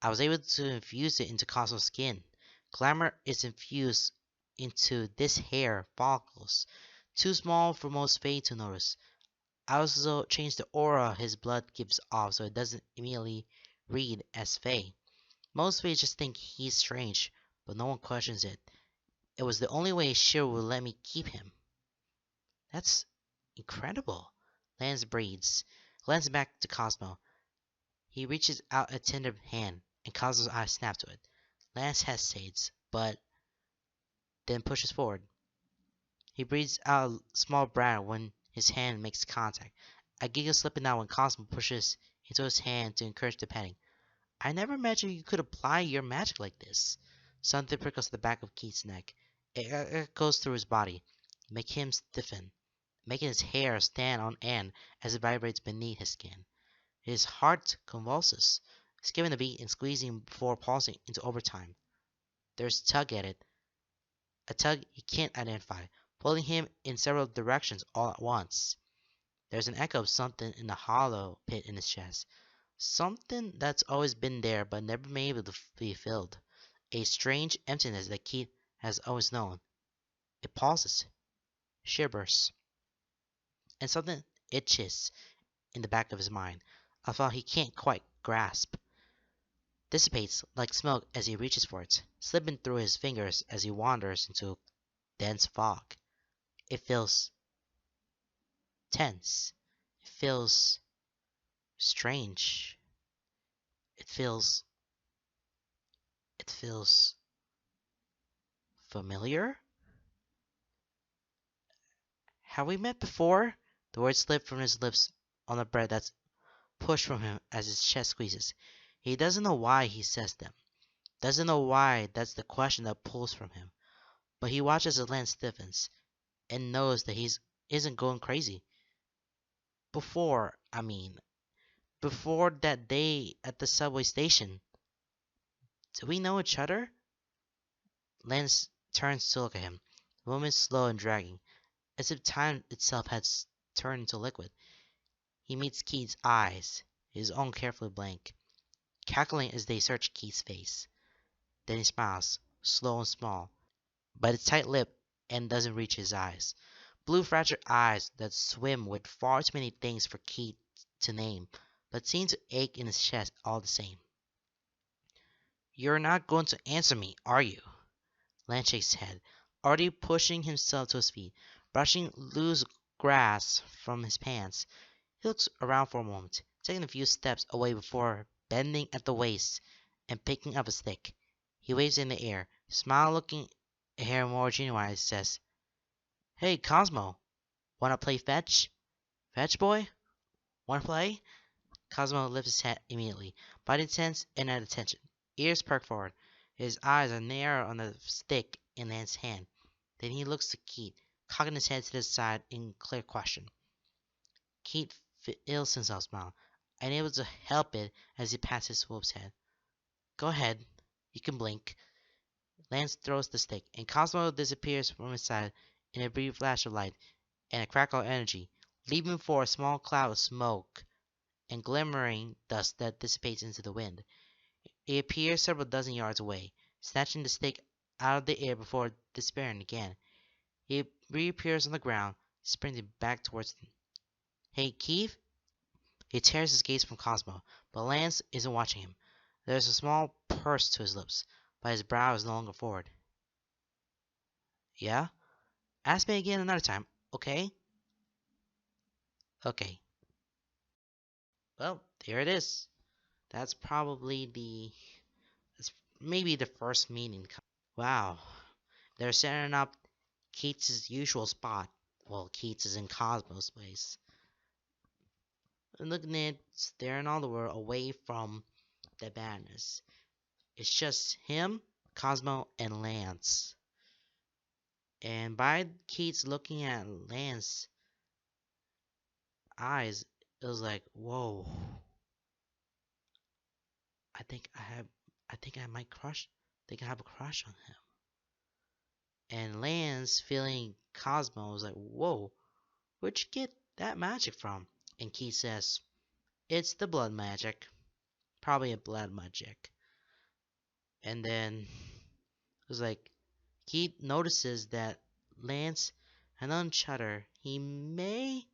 I was able to infuse it into Cosmo's skin. Glamour is infused into this hair follicles, too small for most Fae to notice. I also changed the aura his blood gives off so it doesn't immediately read as Fae. Most Fae just think he's strange, but no one questions it. It was the only way Shiro would let me keep him. That's incredible. Lance breathes, glances back to Cosmo. He reaches out a tender hand, and Cosmo's eyes snap to it. Lance hesitates, but then pushes forward. He breathes out a small breath when his hand makes contact. A giggle slipping out when Cosmo pushes into his hand to encourage the petting. I never imagined you could apply your magic like this. Something prickles the back of Keith's neck. It goes through his body, making him stiffen, making his hair stand on end as it vibrates beneath his skin. His heart convulses, skipping a beat and squeezing before pulsing into overtime. There's a tug at it, a tug he can't identify, pulling him in several directions all at once. There's an echo of something in the hollow pit in his chest. Something that's always been there but never been able to be filled. A strange emptiness that Keith has always known. It pauses, shivers, and something itches in the back of his mind. A thought he can't quite grasp. Dissipates like smoke as he reaches for it, slipping through his fingers as he wanders into dense fog. It feels tense. It feels strange. It feels it feels familiar? Have we met before? The words slip from his lips on the breath that's pushed from him as his chest squeezes. He doesn't know why he says them. Doesn't know why that's the question that pulls from him. But he watches as Lance stiffens and knows that he isn't going crazy. Before, I mean, before that day at the subway station. Do we know each other? Lance turns to look at him. The moment slow and dragging, as if time itself had turned into liquid. He meets Keith's eyes, his own carefully blank, calculating as they search Keith's face. Then he smiles, slow and small, but it's tight-lipped and doesn't reach his eyes. Blue fragile eyes that swim with far too many things for Keith to name, but seem to ache in his chest all the same. You're not going to answer me, are you? Lance shakes his head, already pushing himself to his feet, brushing loose grass from his pants. He looks around for a moment, taking a few steps away before bending at the waist and picking up a stick. He waves in the air, smile looking hair more genuine, says, "Hey, Cosmo, wanna play fetch? Fetch, boy? Wanna play?" Cosmo lifts his head immediately, body tense and at attention. Ears perk forward. His eyes are narrow on the stick in Lance's hand. Then he looks to Keith, cocking his head to the side in clear question. Keith feels himself smile, unable to help it as he passes Wolf's head. "Go ahead. You can blink." Lance throws the stick, and Cosmo disappears from his side in a brief flash of light and a crackle of energy. leaving for a small cloud of smoke and glimmering dust that dissipates into the wind. He appears several dozen yards away, snatching the stick out of the air before disappearing again. He reappears on the ground, sprinting back towards them. Hey, Keith? He tears his gaze from Cosmo, but Lance isn't watching him. There's a small purse to his lips, but his brow is no longer forward. Yeah? Ask me again another time, okay? Okay. Well, there it is. That's probably that's maybe the first meeting. Wow. They're setting up Keats' usual spot. Well, Keats is in Cosmo's place. And looking at staring all the world away from the banners. It's just him, Cosmo, and Lance. And by Keats looking at Lance's eyes, it was like, whoa. I think I have I think I might crush I think I have a crush on him. And Lance feeling Cosmo was like, whoa, where'd you get that magic from? And Keith says, it's the blood magic. Probably a blood magic. And then it was like Keith notices that Lance and on Chutter, he may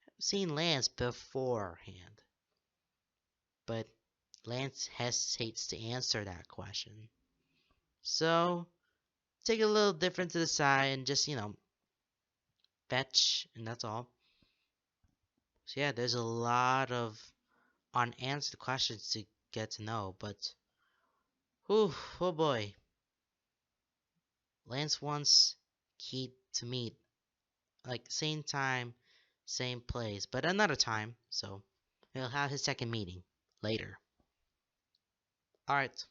have seen Lance beforehand. But Lance hesitates to answer that question. So take a little different to the side and just, fetch, and that's all. So yeah, there's a lot of unanswered questions to get to know, but whew, oh boy. Lance wants Keith to meet, like, same time, same place, but another time, so he'll have his second meeting later. Alright,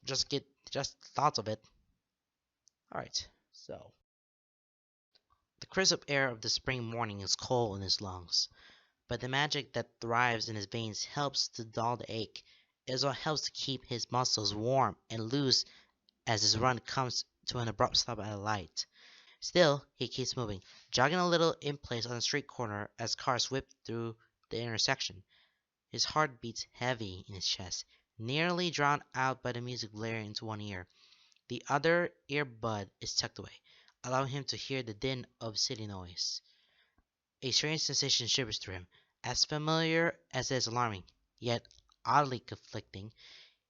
just thoughts of it. Alright, so the crisp air of the spring morning is cold in his lungs, but the magic that thrives in his veins helps to dull the ache. It also helps to keep his muscles warm and loose as his run comes to an abrupt stop at a light. Still, he keeps moving, jogging a little in place on the street corner as cars whip through the intersection. His heart beats heavy in his chest, nearly drowned out by the music blaring into one ear. The other earbud is tucked away, allowing him to hear the din of city noise. A strange sensation shivers through him, as familiar as it is alarming, yet oddly conflicting.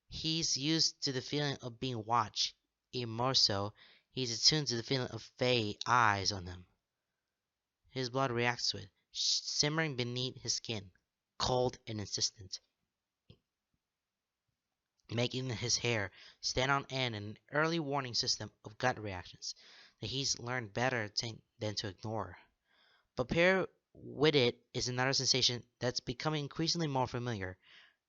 He's used to the feeling of being watched. Even more so, he's attuned to the feeling of Fey eyes on him. His blood reacts to it, simmering beneath his skin, cold and insistent, making his hair stand on end in an early warning system of gut reactions that he's learned better than to ignore. But paired with it is another sensation that's becoming increasingly more familiar,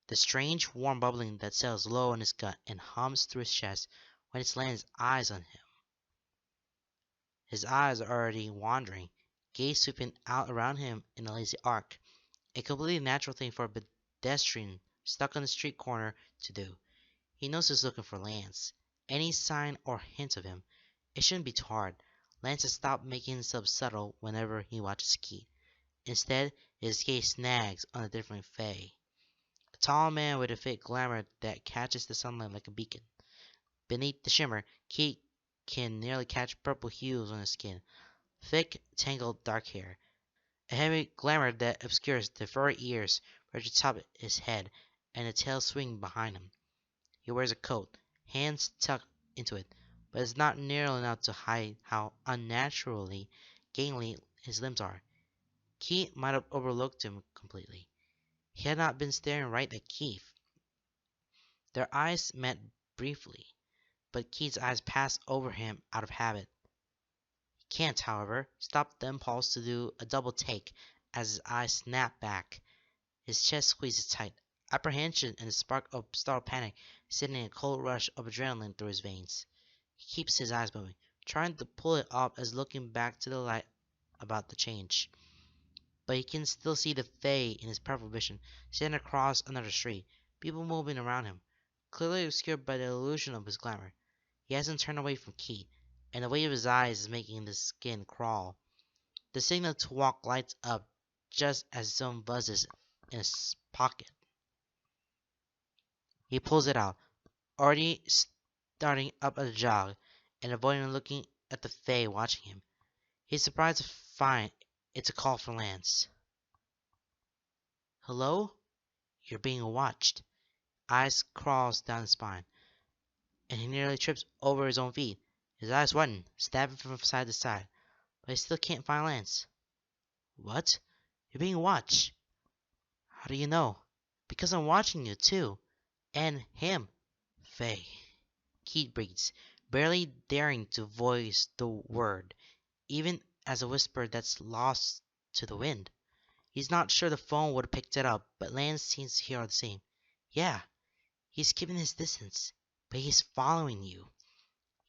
the strange warm bubbling that settles low in his gut and hums through his chest when it lands eyes on him. His eyes are already wandering, gaze sweeping out around him in a lazy arc, a completely natural thing for a pedestrian stuck on the street corner to do. He knows he's looking for Lance. Any sign or hint of him, it shouldn't be too hard. Lance has stopped making himself subtle whenever he watches Keith. Instead, his gaze snags on a different Fey. A tall man with a fake glamour that catches the sunlight like a beacon. Beneath the shimmer, Keith can nearly catch purple hues on his skin. Thick, tangled dark hair. A heavy glamour that obscures the furry ears right to top his head and the tail swinging behind him. He wears a coat, hands tucked into it, but it's not nearly enough to hide how unnaturally gangly his limbs are. Keith might have overlooked him completely. He had not been staring right at Keith. Their eyes met briefly, but Keith's eyes passed over him out of habit. He can't, however, stop the impulse to do a double take as his eyes snap back. His chest squeezes tight, apprehension and a spark of startled panic sending a cold rush of adrenaline through his veins. He keeps his eyes moving, trying to pull it up as looking back to the light about the change. But he can still see the Fae in his peripheral vision, standing across another street, people moving around him, clearly obscured by the illusion of his glamour. He hasn't turned away from Keith, and the weight of his eyes is making the skin crawl. The signal to walk lights up just as his own buzzes in his pocket. He pulls it out, already starting up a jog, and avoiding looking at the Fae watching him. He's surprised to find it's a call from Lance. Hello? You're being watched. Ice crawls down his spine, and he nearly trips over his own feet. His eyes widen, stabbing from side to side, but he still can't find Lance. What? You're being watched. How do you know? Because I'm watching you, too. And him. Faye. Keith breathes, barely daring to voice the word, even as a whisper that's lost to the wind. He's not sure the phone would have picked it up, but Lance seems to hear all the same. Yeah, he's keeping his distance, but he's following you.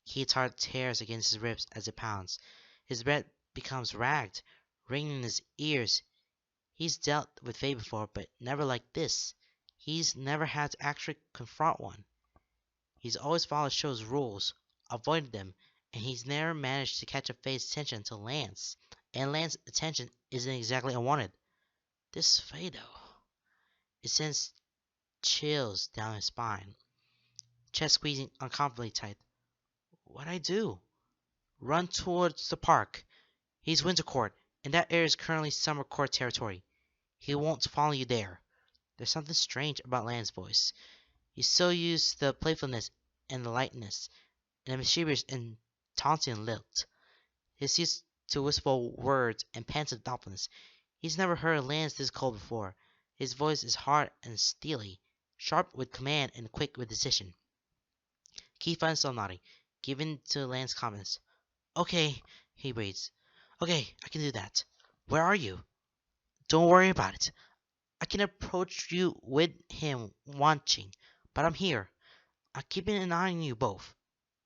Keith's heart tears against his ribs as it pounds. His breath becomes ragged, ringing in his ears. He's dealt with Faye before, but never like this. He's never had to actually confront one. He's always followed show's rules, avoided them, and he's never managed to catch a Faye's attention until Lance. And Lance's attention isn't exactly unwanted. This Faye, though, it sends chills down his spine, chest squeezing uncomfortably tight. What'd I do? Run towards the park. He's Winter Court, and that area is currently Summer Court territory. He won't follow you there. There's something strange about Lance's voice. He's so used to the playfulness and the lightness, and the mischievous and taunting lilt. He's used to wistful words and pensive thoughtfulness. He's never heard Lance this cold before. His voice is hard and steely, sharp with command and quick with decision. Keith finds himself nodding, giving to Lance's comments. Okay, he breathes. Okay, I can do that. Where are you? Don't worry about it. I can approach you with him watching, but I'm here. I'm keeping an eye on you both.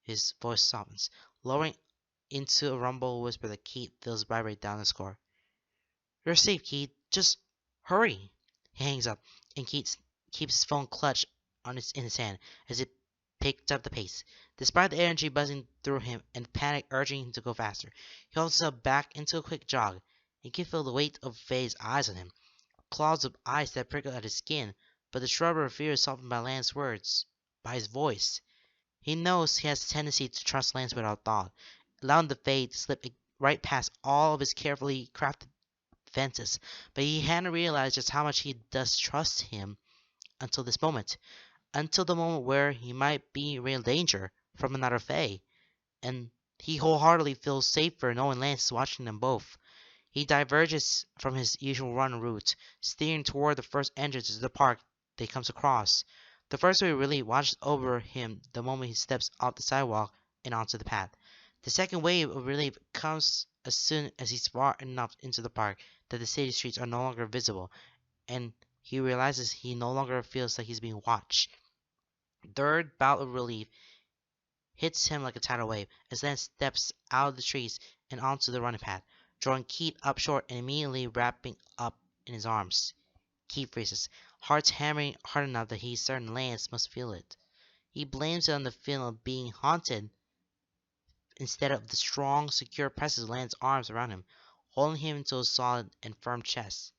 His voice softens, lowering into a rumble whisper that Keith feels vibrate down the score. You're safe, Keith. Just hurry. He hangs up, and Keith keeps his phone clutched in his hand as it picked up the pace. Despite the energy buzzing through him and the panic urging him to go faster, he holds himself back into a quick jog. He can feel the weight of Faye's eyes on him, clouds of ice that prickle at his skin, but the shrubber of fear is softened by Lance's words, by his voice. He knows he has a tendency to trust Lance without thought, allowing the Fae to slip right past all of his carefully crafted defenses, but he hadn't realized just how much he does trust him until this moment, until the moment where he might be in real danger from another Fae, and he wholeheartedly feels safer knowing Lance is watching them both. He diverges from his usual run route, steering toward the first entrance to the park they comes across. The first wave really washes over him the moment he steps off the sidewalk and onto the path. The second wave of relief comes as soon as he's far enough into the park that the city streets are no longer visible, and he realizes he no longer feels like he's being watched. The third bout of relief hits him like a tidal wave as Lance steps out of the trees and onto the running path, drawing Keith up short and immediately wrapping up in his arms. Keith freezes, heart's hammering hard enough that he's certain Lance must feel it. He blames it on the feeling of being haunted instead of the strong, secure presence of Lance's arms around him, holding him into a solid and firm chest.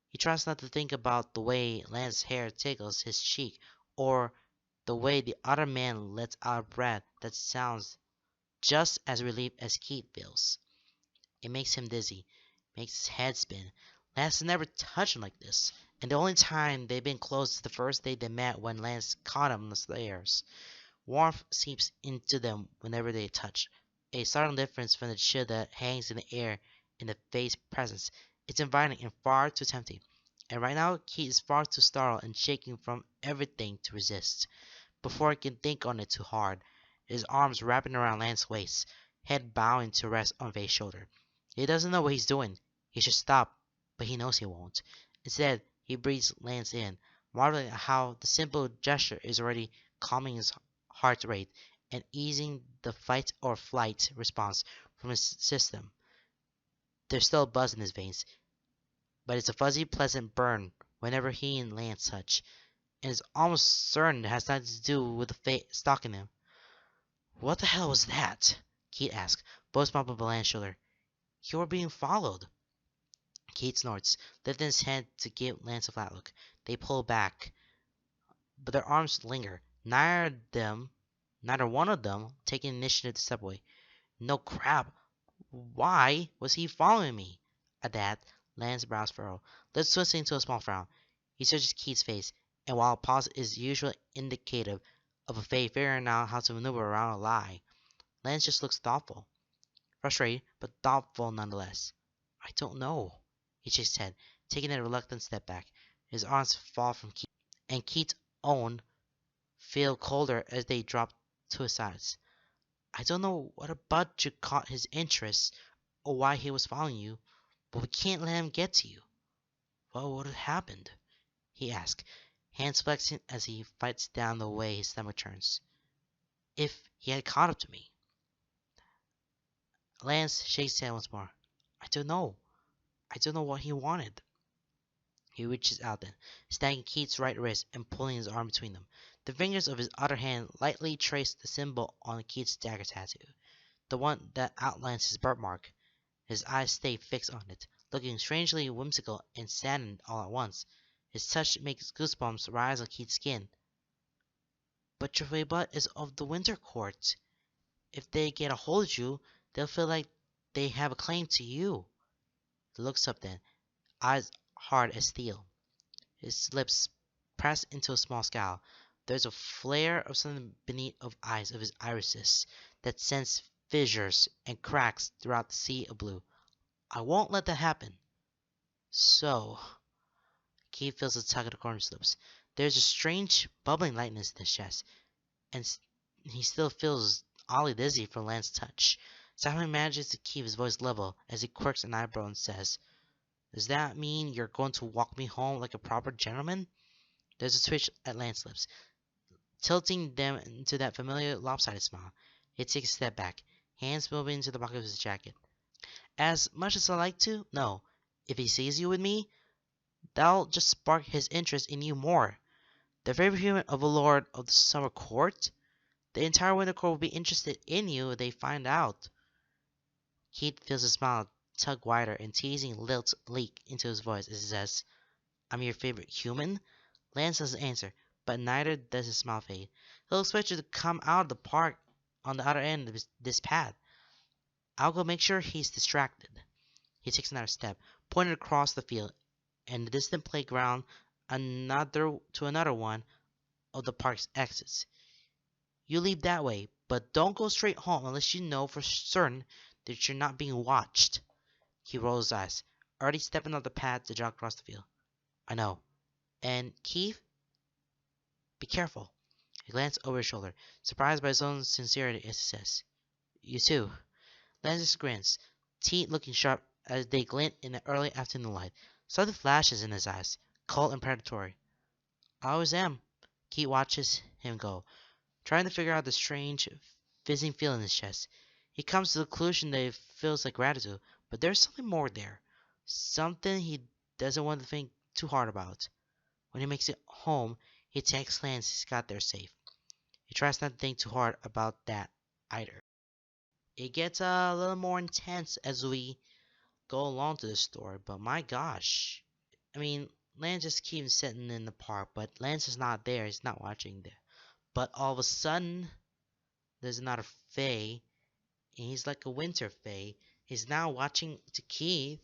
He tries not to think about the way Lance's hair tickles his cheek, or the way the other man lets out a breath that sounds just as relieved as Keith feels. It makes him dizzy, makes his head spin. Lance has never touched him like this, and the only time they've been close is the first day they met when Lance caught him on the stairs. Warmth seeps into them whenever they touch, a startling difference from the chill that hangs in the air in the Fae's presence. It's inviting and far too tempting. And right now, Keith is far too startled and shaking from everything to resist. Before he can think on it too hard, his arms wrapping around Lance's waist, head bowing to rest on Faye's shoulder. He doesn't know what he's doing. He should stop, but he knows he won't. Instead, he breathes Lance in, marveling at how the simple gesture is already calming his heart rate and easing the fight or flight response from his system. There's still a buzz in his veins, but it's a fuzzy, pleasant burn whenever he and Lance touch, and is almost certain it has nothing to do with the Fae stalking him. What the hell was that? Keith asked, both bumping Lance's shoulder. You're being followed. Keith snorts, lifting his head to give Lance a flat look. They pull back, but their arms linger. Neither one of them taking initiative to step away. No crap. Why was he following me? At that, Lance's brows furrow, lips twisting into a small frown. He searches Keith's face, and while a pause is usually indicative of a Fae figuring out how to maneuver around a lie, Lance just looks thoughtful. Frustrated, but thoughtful nonetheless. I don't know. He shakes his head, taking a reluctant step back. His arms fall from Keith, and Keith's own feel colder as they drop to his sides. I don't know what about you caught his interest, or why he was following you, but we can't let him get to you. What would have happened? He asks, hands flexing as he fights down the way his stomach turns. If he had caught up to me. Lance shakes his head once more. I don't know. I don't know what he wanted. He reaches out then, snagging Keith's right wrist and pulling his arm between them. The fingers of his other hand lightly trace the symbol on Keith's dagger tattoo, the one that outlines his birthmark. His eyes stay fixed on it, looking strangely whimsical and saddened all at once. His touch makes goosebumps rise on Keith's skin. But your butt is of the Winter Court. If they get a hold of you, they'll feel like they have a claim to you. He looks up then, eyes hard as steel. His lips press into a small scowl. There's a flare of something beneath the eyes of his irises that sends fissures and cracks throughout the sea of blue. I won't let that happen. So, Keith feels a tug at the corner of his lips. There's a strange bubbling lightness in his chest, and he still feels oddly dizzy from Lance's touch. Simon manages to keep his voice level as he quirks an eyebrow and says, Does that mean you're going to walk me home like a proper gentleman? There's a twitch at Lance's lips, tilting them into that familiar lopsided smile. He takes a step back, hands moving into the pocket of his jacket. As much as I like to, no. If he sees you with me, that'll just spark his interest in you more. The favorite human of a lord of the summer court? The entire winter court will be interested in you if they find out. Keith feels his smile tug wider and teasing lilt leak into his voice as he says, I'm your favorite human? Lance doesn't answer, but neither does his smile fade. He'll expect you to come out of the park on the other end of this path. I'll go make sure he's distracted. He takes another step, pointed across the field and the distant playground to another one of the park's exits. You leave that way, but don't go straight home unless you know for certain that you're not being watched. He rolls his eyes, already stepping off the path to jog across the field. I know. And Keith, be careful. He glanced over his shoulder, surprised by his own sincerity as he says, You too. Lance grins, teeth looking sharp as they glint in the early afternoon light. Sudden flashes in his eyes, cold and predatory. I always am. Keith watches him go, trying to figure out the strange, fizzing feel in his chest. He comes to the conclusion that it feels like gratitude, but there's something more there. Something he doesn't want to think too hard about. When he makes it home, he texts Lance he's got there safe. He tries not to think too hard about that either. It gets a little more intense as we go along to the story, but my gosh. I mean, Lance just keeps sitting in the park, but Lance is not there. He's not watching there. But all of a sudden, there's another Fae, and he's like a winter Fae. He's now watching to Keith,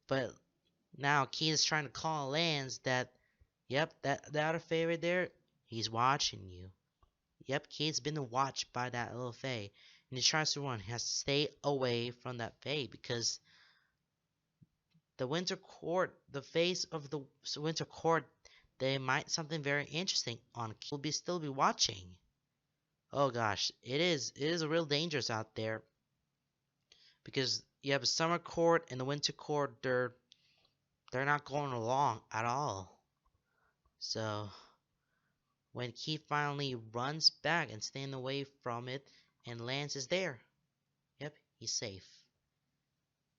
but now Keith is trying to call Lance that, yep, that other Fae right there, he's watching you. Yep, Keith's been watched by that little Fae, and he tries to run. He has to stay away from that Fae because the Winter Court, the face of the Winter Court, they might something very interesting on. Will be still be watching. Oh gosh, it is real dangerous out there because you have a summer court and the winter court. They're not going along at all. So when Keith finally runs back and staying away from it, and Lance is there, yep, he's safe,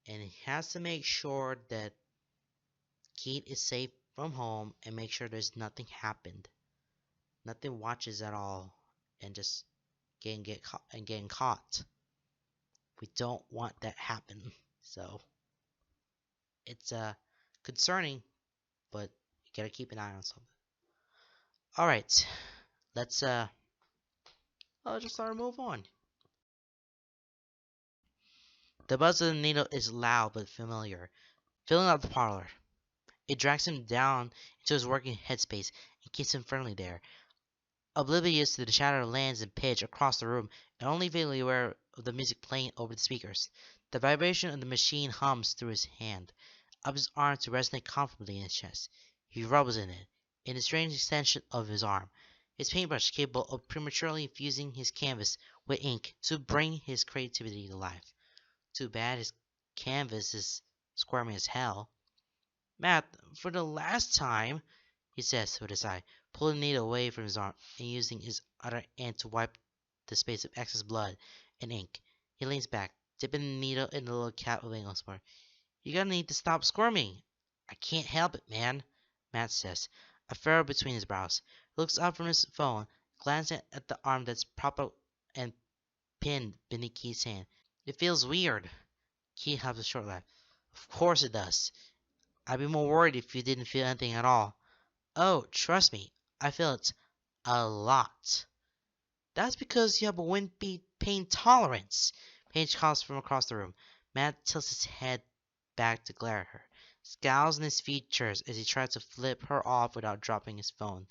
and he has to make sure that Keith is safe from home and make sure there's nothing happened, nothing watches at all, and just getting caught. We don't want that happen. So it's concerning, but you gotta keep an eye on something. All right, let's I'll just start to move on. The buzz of the needle is loud but familiar, filling up the parlor. It drags him down into his working headspace and keeps him firmly there, oblivious to the chatter of lands and pitch across the room, and only vaguely aware of the music playing over the speakers. The vibration of the machine hums through his hand, up his arm to resonate comfortably in his chest. He rubbles in a strange extension of his arm, his paintbrush capable of prematurely infusing his canvas with ink to bring his creativity to life. Too bad his canvas is squirmy as hell. Matt, for the last time, he says with a sigh, pulling the needle away from his arm and using his other hand to wipe the space of excess blood and ink. He leans back, dipping the needle in the little cap of ink once more. You're gonna need to stop squirming. I can't help it, man, Matt says, a furrow between his brows. He looks up from his phone, glancing at the arm that's propped up and pinned beneath Keith's hand. It feels weird. Keith has a short laugh. Of course it does. I'd be more worried if you didn't feel anything at all. Oh, trust me, I feel it a lot. That's because you have a wimpy pain tolerance. Paige calls from across the room. Matt tilts his head back to glare at her, scowls on his features as he tries to flip her off without dropping his phone.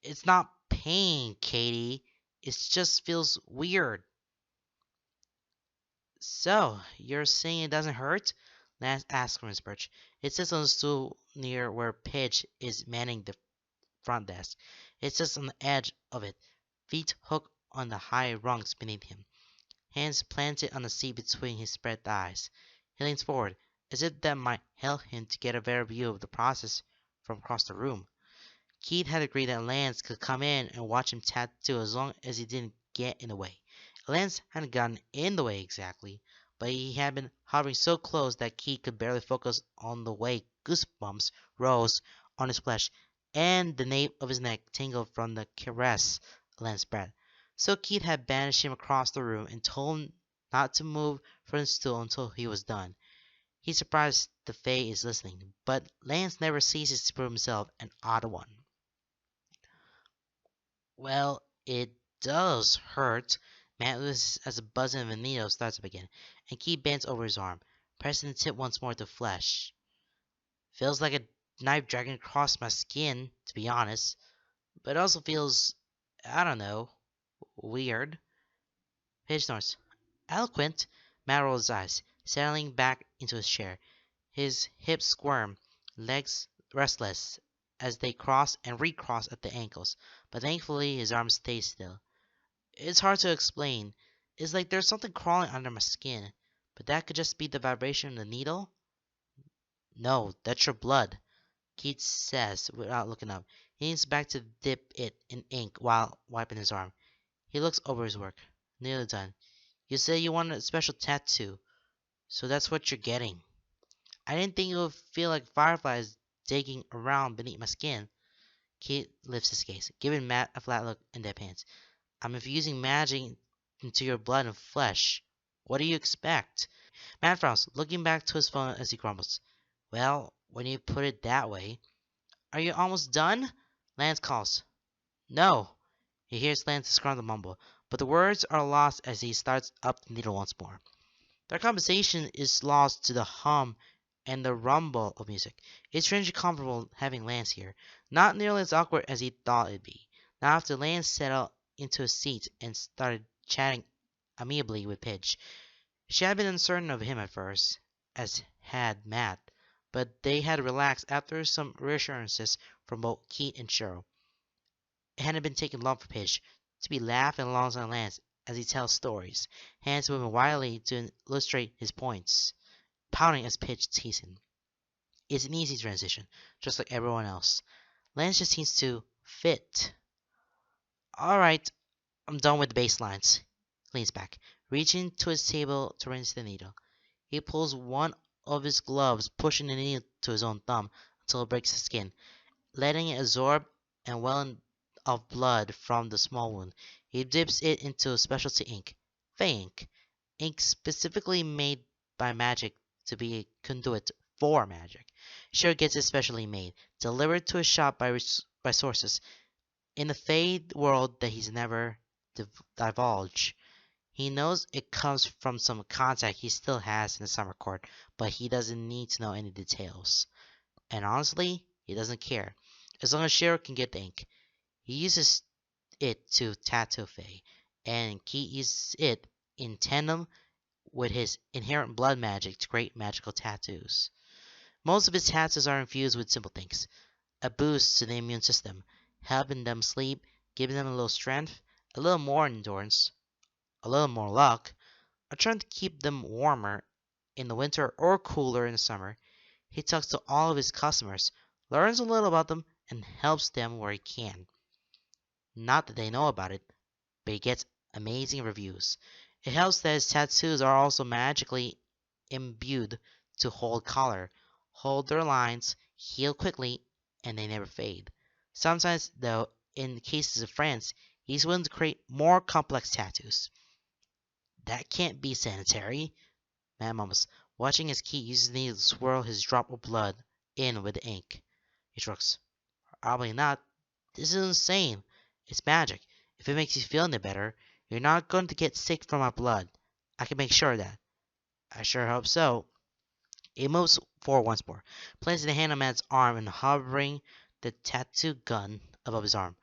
It's not pain, Katie. It just feels weird. So, you're saying it doesn't hurt? Lance asks from his perch. It sits on the stool near where Paige is manning the front desk. It sits on the edge of it, feet hooked on the high rungs beneath him, hands planted on the seat between his spread thighs. He leans forward, as if that might help him to get a better view of the process from across the room. Keith had agreed that Lance could come in and watch him tattoo as long as he didn't get in the way. Lance hadn't gotten in the way exactly, but he had been hovering so close that Keith could barely focus on the way goosebumps rose on his flesh, and the nape of his neck tingled from the caress Lance spread. So Keith had banished him across the room and told him not to move from the stool until he was done. He's surprised the Fae is listening, but Lance never ceases to prove himself an odd one. Well, it does hurt. Matt loses as the buzzing of a needle starts up again, and Keith bends over his arm, pressing the tip once more to flesh. Feels like a knife dragging across my skin, to be honest, but it also feels, I don't know, weird. Paige snorts. Eloquent. Matt rolls his eyes, settling back into his chair. His hips squirm, legs restless as they cross and recross at the ankles, but thankfully his arms stay still. It's hard to explain. It's like there's something crawling under my skin, but that could just be the vibration of the needle? No, that's your blood, Keith says without looking up. He leans back to dip it in ink while wiping his arm. He looks over his work. Nearly done. You said you wanted a special tattoo, so that's what you're getting. I didn't think it would feel like fireflies digging around beneath my skin. Keith lifts his gaze, giving Matt a flat look and deadpans. I'm infusing magic into your blood and flesh. What do you expect? Matt frowns, looking back to his phone as he grumbles. Well, when you put it that way. Are you almost done? Lance calls. No. He hears Lance's disgruntled mumble, but the words are lost as he starts up the needle once more. Their conversation is lost to the hum and the rumble of music. It's strangely comfortable having Lance here. Not nearly as awkward as he thought it'd be. Now after Lance settled into a seat and started chatting amiably with Pidge. She had been uncertain of him at first, as had Matt, but they had relaxed after some reassurances from both Keith and Cheryl. It hadn't been taken long for Pidge to be laughing alongside Lance as he tells stories, hands moving wildly to illustrate his points, pouting as Pidge teased him. It's an easy transition, just like everyone else. Lance just seems to fit. Alright, I'm done with the bass lines. He leans back, reaching to his table to rinse the needle. He pulls one of his gloves, pushing the needle to his own thumb until it breaks the skin, letting it absorb and welling of blood from the small wound. He dips it into specialty ink, Fey ink ink specifically made by magic to be a conduit for magic. Sure gets it specially made, delivered to a shop by sources in the Fade world that he's never divulged. He knows it comes from some contact he still has in the summer court, but he doesn't need to know any details. And honestly, he doesn't care. As long as Shiro can get the ink. He uses it to tattoo Faye, and Keith uses it in tandem with his inherent blood magic to create magical tattoos. Most of his tattoos are infused with simple things: a boost to the immune system, helping them sleep, giving them a little strength, a little more endurance, a little more luck, or trying to keep them warmer in the winter or cooler in the summer. He talks to all of his customers, learns a little about them, and helps them where he can. Not that they know about it, but he gets amazing reviews. It helps that his tattoos are also magically imbued to hold color, hold their lines, heal quickly, and they never fade. Sometimes, though, in cases of friends, he's willing to create more complex tattoos. That can't be sanitary, Matt mumbles, watching as Keith uses the needle to swirl his drop of blood in with the ink. He shrugs. Probably not. This is insane. It's magic. If it makes you feel any better, you're not going to get sick from our blood. I can make sure of that. I sure hope so. He moves forward once more, placing a hand on Matt's arm and hovering the tattoo gun above his arm.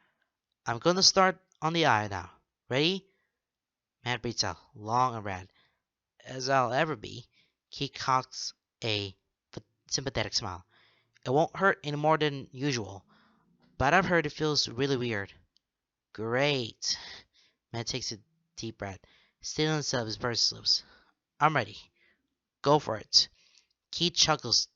I'm going to start on the eye now. Ready? Matt breathes out, long and red. As I'll ever be. He cocks a sympathetic smile. It won't hurt any more than usual, but I've heard it feels really weird. Great. Matt takes a deep breath, stealing himself his purse lips. I'm ready. Go for it. Keith chuckles,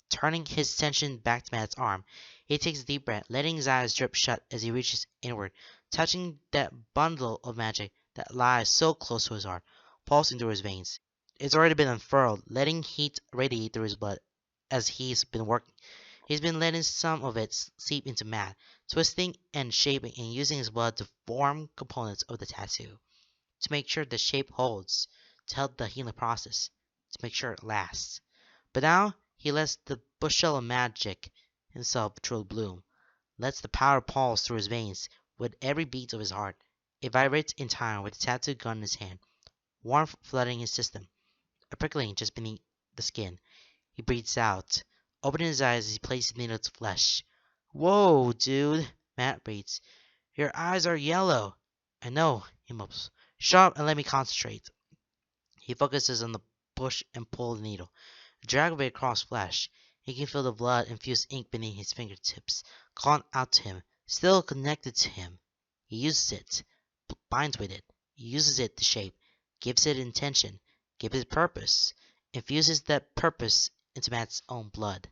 turning his attention back to Matt's arm. He takes a deep breath, letting his eyes drip shut as he reaches inward, touching that bundle of magic that lies so close to his heart, pulsing through his veins. It's already been unfurled, letting heat radiate through his blood as he's been working. He's been letting some of it seep into Matt, twisting and shaping and using his blood to form components of the tattoo, to make sure the shape holds, to help the healing process, to make sure it lasts. But now he lets the bushel of magic himself truly bloom, lets the power pulse through his veins with every beat of his heart. It vibrates in time with the tattoo gun in his hand, warmth flooding his system, a prickling just beneath the skin. He breathes out, opening his eyes as he places the needle to flesh. Whoa, dude, Matt breathes. Your eyes are yellow. I know, he mumbles. Shut up and let me concentrate. He focuses on the push and pull of the needle, drag of it across flesh. He can feel the blood-infused ink beneath his fingertips, calling out to him, still connected to him. He uses it, binds with it, uses it to shape, gives it intention, gives it purpose, infuses that purpose into Matt's own blood.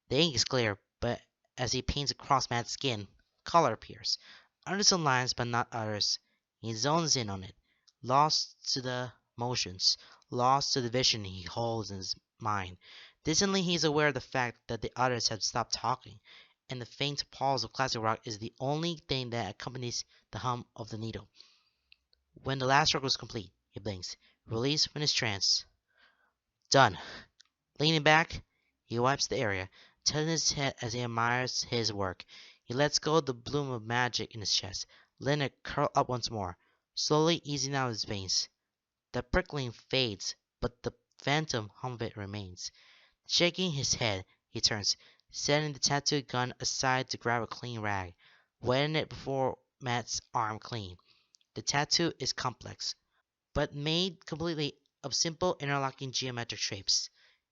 The ink is clear, but as he paints across Matt's skin, color appears. Under some lines, but not others. He zones in on it, lost to the motions, lost to the vision he holds in his mind. Distantly, he is aware of the fact that the others have stopped talking, and the faint pulse of classic rock is the only thing that accompanies the hum of the needle. When the last stroke was complete, he blinks, released from his trance. Done. Leaning back, he wipes the area, tilting his head as he admires his work. He lets go of the bloom of magic in his chest, letting it curl up once more, slowly easing out his veins. The prickling fades, but the phantom hum of it remains. Shaking his head, he turns, setting the tattooed gun aside to grab a clean rag, wetting it before Matt's arm clean. The tattoo is complex, but made completely of simple interlocking geometric shapes.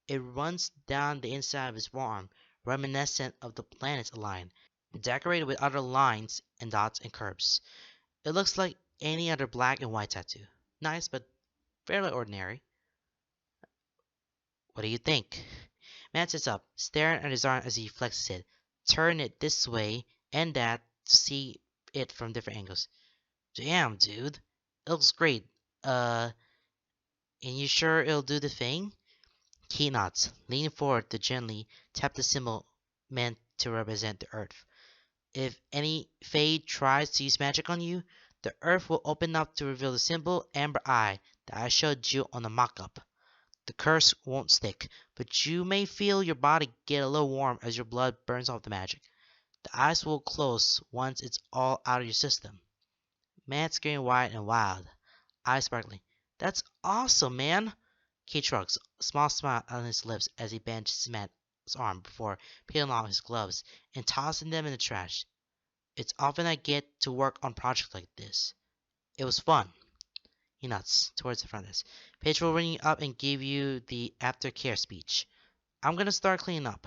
It runs down the inside of his forearm, reminiscent of the planets aligned, decorated with other lines and dots and curves. It looks like any other black and white tattoo. Nice, but fairly ordinary. What do you think? Matt sits up, staring at his arm as he flexes it, turning it this way and that to see it from different angles. Damn, dude. It looks great. And you sure it'll do the thing? He nods, leaning forward to gently tap the symbol meant to represent the earth. If any Fade tries to use magic on you, The earth will open up to reveal the simple amber eye that I showed you on the mock-up. The curse won't stick, but you may feel your body get a little warm as your blood burns off the magic. The eyes will close once it's all out of your system. Matt's getting wide and wild, eyes sparkling. That's awesome, man! Keith shrugs, a small smile on his lips as he bandages Matt's arm before peeling off his gloves and tossing them in the trash. It's often I get to work on projects like this. It was fun. He nods towards the front desk. Paige will ring you up and give you the aftercare speech. I'm gonna start cleaning up.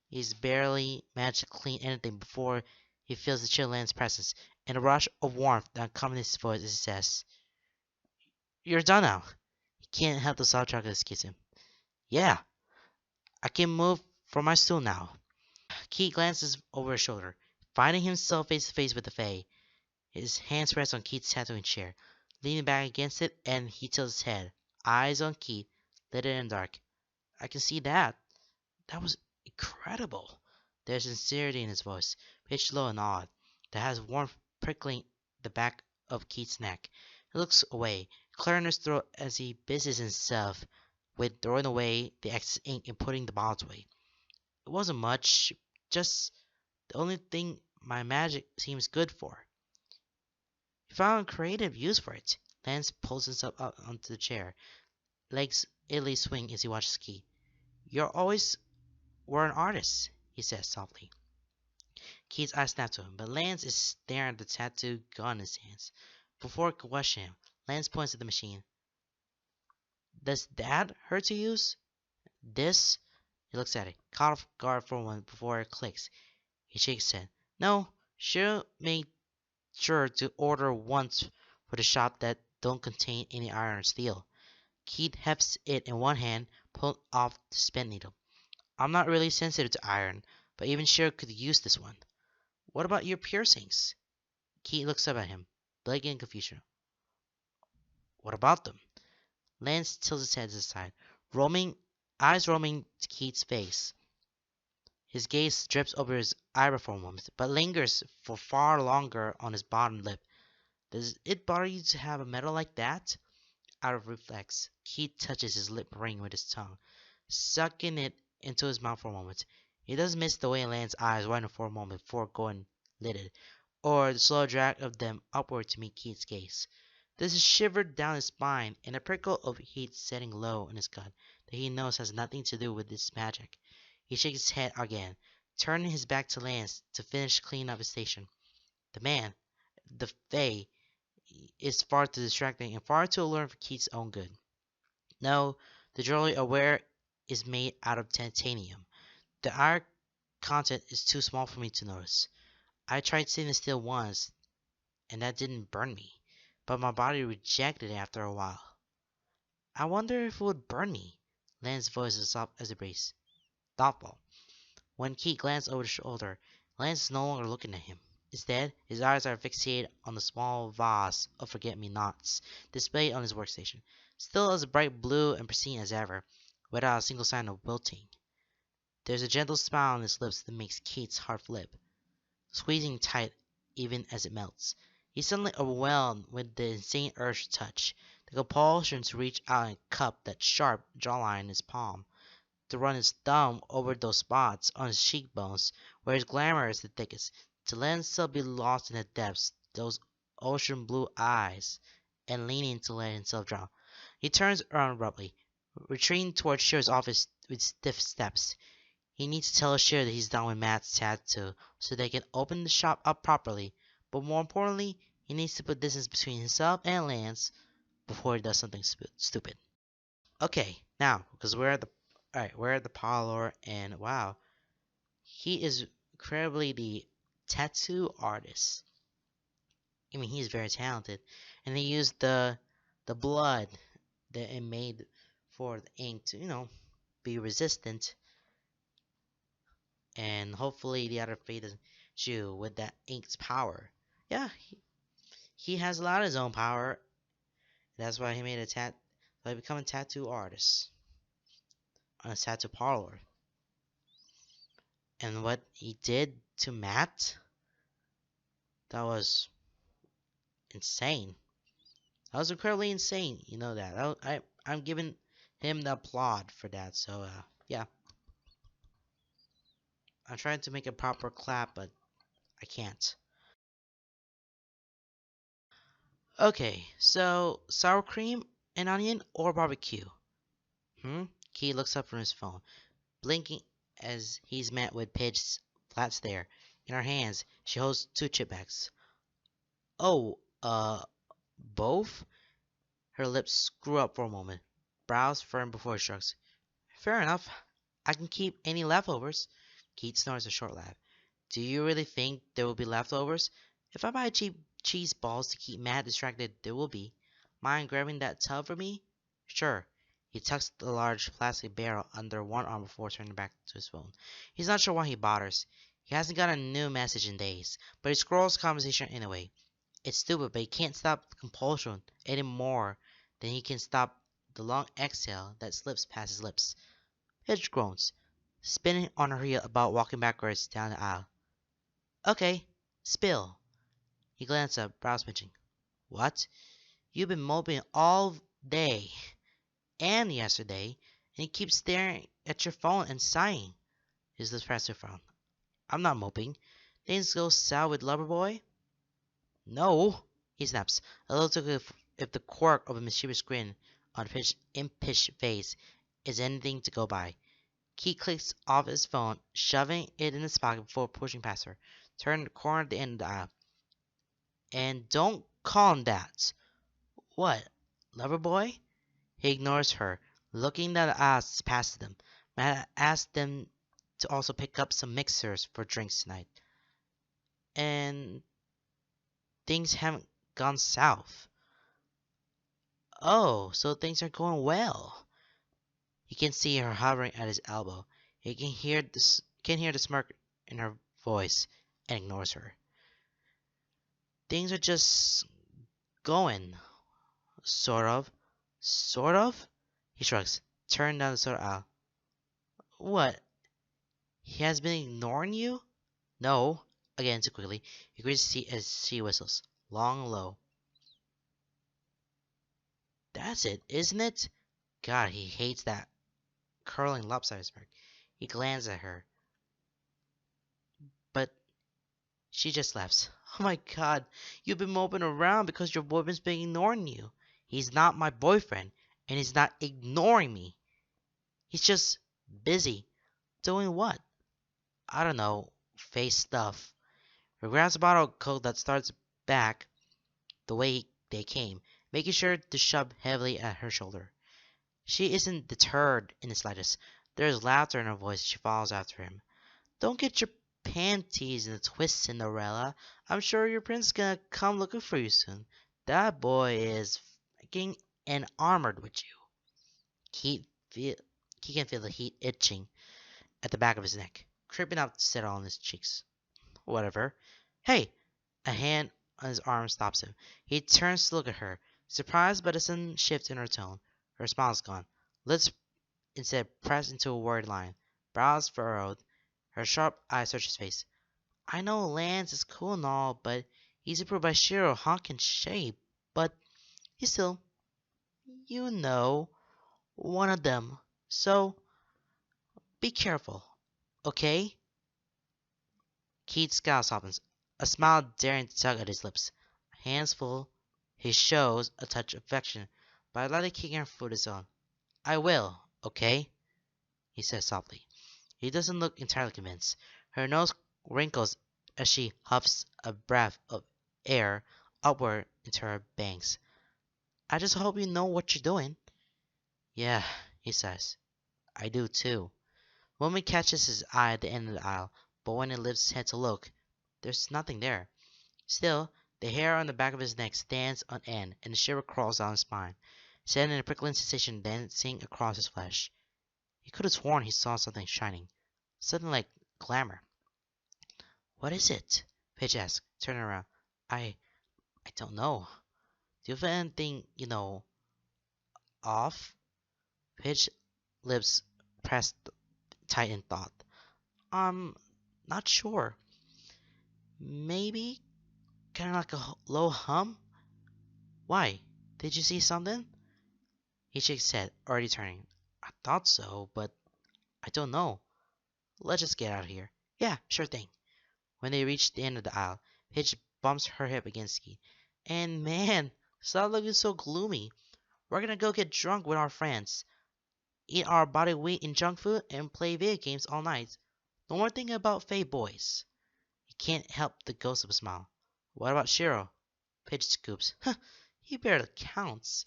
He's barely managed to clean anything before he feels the chill land's presence and a rush of warmth that accompanies his voice as he says, "You're done now." He can't help the soft chocolate kiss him. "Yeah, I can move from my stool now." Keith glances over his shoulder, finding himself face to face with the Fae. His hands rest on Keith's tattooing chair, leaning back against it, and he tilts his head, eyes on Keith, lit in the dark. "I can see that. That was incredible." There's sincerity in his voice, pitched low and awed, that has warmth prickling the back of Keith's neck. He looks away, clearing his throat as he busies himself with throwing away the excess ink and putting the bottles away. "It wasn't much, just the only thing my magic seems good for." He found creative use for it. Lance pulls himself up onto the chair, legs idly swing as he watches Keith. "You're always were an artist," he says softly. Keith's eyes snap to him, but Lance is staring at the tattooed gun in his hands. Before it can question him, Lance points at the machine. "Does that hurt to use?" "This?" He looks at it, caught off guard for a moment before it clicks. He shakes his head. "No, she'll make sure to order ones for the shop that don't contain any iron or steel." Keith hefts it in one hand, pulling off the spin needle. "I'm not really sensitive to iron, but even Cheryl could use this one." "What about your piercings?" Keith looks up at him, blanking in confusion. "What about them?" Lance tilts his head to the side, eyes roaming to Keith's face. His gaze drips over his eyebrow for a moment, but lingers for far longer on his bottom lip. "Does it bother you to have a medal like that?" Out of reflex, Keith touches his lip ring with his tongue, sucking it into his mouth for a moment. He does miss the way Lance's eyes widen for a moment before going lidded, or the slow drag of them upward to meet Keith's gaze. There's a shiver down his spine and a prickle of heat setting low in his gut that he knows has nothing to do with this magic. He shakes his head again, turning his back to Lance to finish cleaning up his station. The man, the Fae, is far too distracting and far too alluring for Keith's own good. No, the jewelry I wear is made out of titanium. The iron content is too small for me to notice. I tried sitting still once, and that didn't burn me, but my body rejected it after a while. "I wonder if it would burn me." Lance's voice is soft as a breeze. Thoughtful. When Keith glances over his shoulder, Lance is no longer looking at him. Instead, his eyes are fixated on the small vase of forget-me-nots displayed on his workstation, still as bright blue and pristine as ever, without a single sign of wilting. There's a gentle smile on his lips that makes Keith's heart flip, squeezing tight even as it melts. He's suddenly overwhelmed with the insane urge to touch, the compulsion to reach out and cup that sharp jawline in his palm, to run his thumb over those spots on his cheekbones where his glamour is the thickest, to let himself be lost in the depths, those ocean blue eyes, and leaning to let himself drown. He turns around abruptly, retreating towards Cher's office with stiff steps. He needs to tell Cher that he's done with Matt's tattoo so they can open the shop up properly, but more importantly, he needs to put distance between himself and Lance before he does something stupid. Okay, now, because we're at the parlor, and wow, he is incredibly the tattoo artist. I mean, he's very talented, and he used the blood that it made for the ink to, be resistant, and hopefully the other fate doesn't chew with that ink's power. Yeah, he has a lot of his own power. That's why he made a why he become a tattoo artist on a tattoo parlor. And what he did to Matt, that was insane. That was incredibly insane. You know that. I'm giving him the applaud for that. So yeah, I'm trying to make a proper clap, but I can't. Okay, so sour cream and onion or barbecue? Hmm? Key looks up from his phone, blinking as he's met with Pidge's flat stare. In her hands, she holds two chip bags. Oh, both? Her lips screw up for a moment, brows firm before she shrugs. Fair enough. I can keep any leftovers. Keith snores a short laugh. Do you really think there will be leftovers? If I buy cheap cheese balls to keep Matt distracted, there will be. Mind grabbing that tub for me? Sure. He tucks the large plastic barrel under one arm before turning back to his phone. He's not sure why he bothers. He hasn't got a new message in days, but he scrolls conversation anyway. It's stupid, but he can't stop the compulsion any more than he can stop the long exhale that slips past his lips. Hitch groans, spinning on her heel about walking backwards down the aisle. Okay, spill. He glanced up, brows pinching. What? You've been moping all day and yesterday, and you keep staring at your phone and sighing. His lips pressed to a frown. I'm not moping. Things go south with Loverboy? No, he snaps, a little took if the quirk of a mischievous grin on his impish face is anything to go by. He clicks off his phone, shoving it in his pocket before pushing past her, turning the corner at the end of the aisle. And don't call him that. What, lover boy? He ignores her, looking down the aisles past them. Matt asked them to also pick up some mixers for drinks tonight. And things haven't gone south. Oh, so things are going well. He can see her hovering at his elbow. He can hear the smirk in her voice and ignores her. Things are just going. Sort of. Sort of? He shrugs, turning down the soda aisle. What? He has been ignoring you? No. Again, too quickly. He agrees to see as she whistles. Long and low. That's it, isn't it? God, he hates that curling lopsided smirk. He glances at her, but she just laughs. Oh my god, you've been moping around because your boyfriend's been ignoring you. He's not my boyfriend, and he's not ignoring me. He's just busy. Doing what? I don't know. Face stuff. He grabs a bottle of Coke that starts back the way they came, making sure to shove heavily at her shoulder. She isn't deterred in the slightest. There is laughter in her voice as she follows after him. Don't get your panties in a twist, Cinderella. I'm sure your prince is gonna come looking for you soon. That boy is fucking enamored with you. He, feel, he can feel the heat itching at the back of his neck, creeping up to settle on his cheeks. Whatever. Hey! A hand on his arm stops him. He turns to look at her, surprised by the sudden shift in her tone. Her smile's gone. Lips instead pressed into a worried line. Brows furrowed. Her sharp eyes search his face. I know Lance is cool and all, but he's approved by Shiro, Hawk, and Shape. But he's still, you know, one of them. So, be careful, okay? Keith's scowl softens, a smile daring to tug at his lips. Hands full, he shows a touch of affection by lightly kicking her foot his own. I will, okay? He says softly. He doesn't look entirely convinced. Her nose wrinkles as she huffs a breath of air upward into her bangs. I just hope you know what you're doing. Yeah, he says. I do too. Woman catches his eye at the end of the aisle, but when he lifts his head to look, there's nothing there. Still, the hair on the back of his neck stands on end, and a shiver crawls down his spine, sending a prickling sensation dancing across his flesh. He could have sworn he saw something shining, something like glamour. What is it? Paige asked, turning around. I I don't know. Do you have anything, off? Paige's lips pressed tight in thought. Not sure. Maybe kind of like a low hum? Why? Did you see something? He shakes his head, already turning. I thought so, but I don't know. Let's just get out of here. Yeah, sure thing. When they reach the end of the aisle, Paige bumps her hip against Keith. And man, stop looking so gloomy. We're gonna go get drunk with our friends, eat our body weight in junk food, and play video games all night. No more thinking about Faye boys. He can't help the ghost of a smile. What about Shiro? Paige scoops. Huh, he barely counts.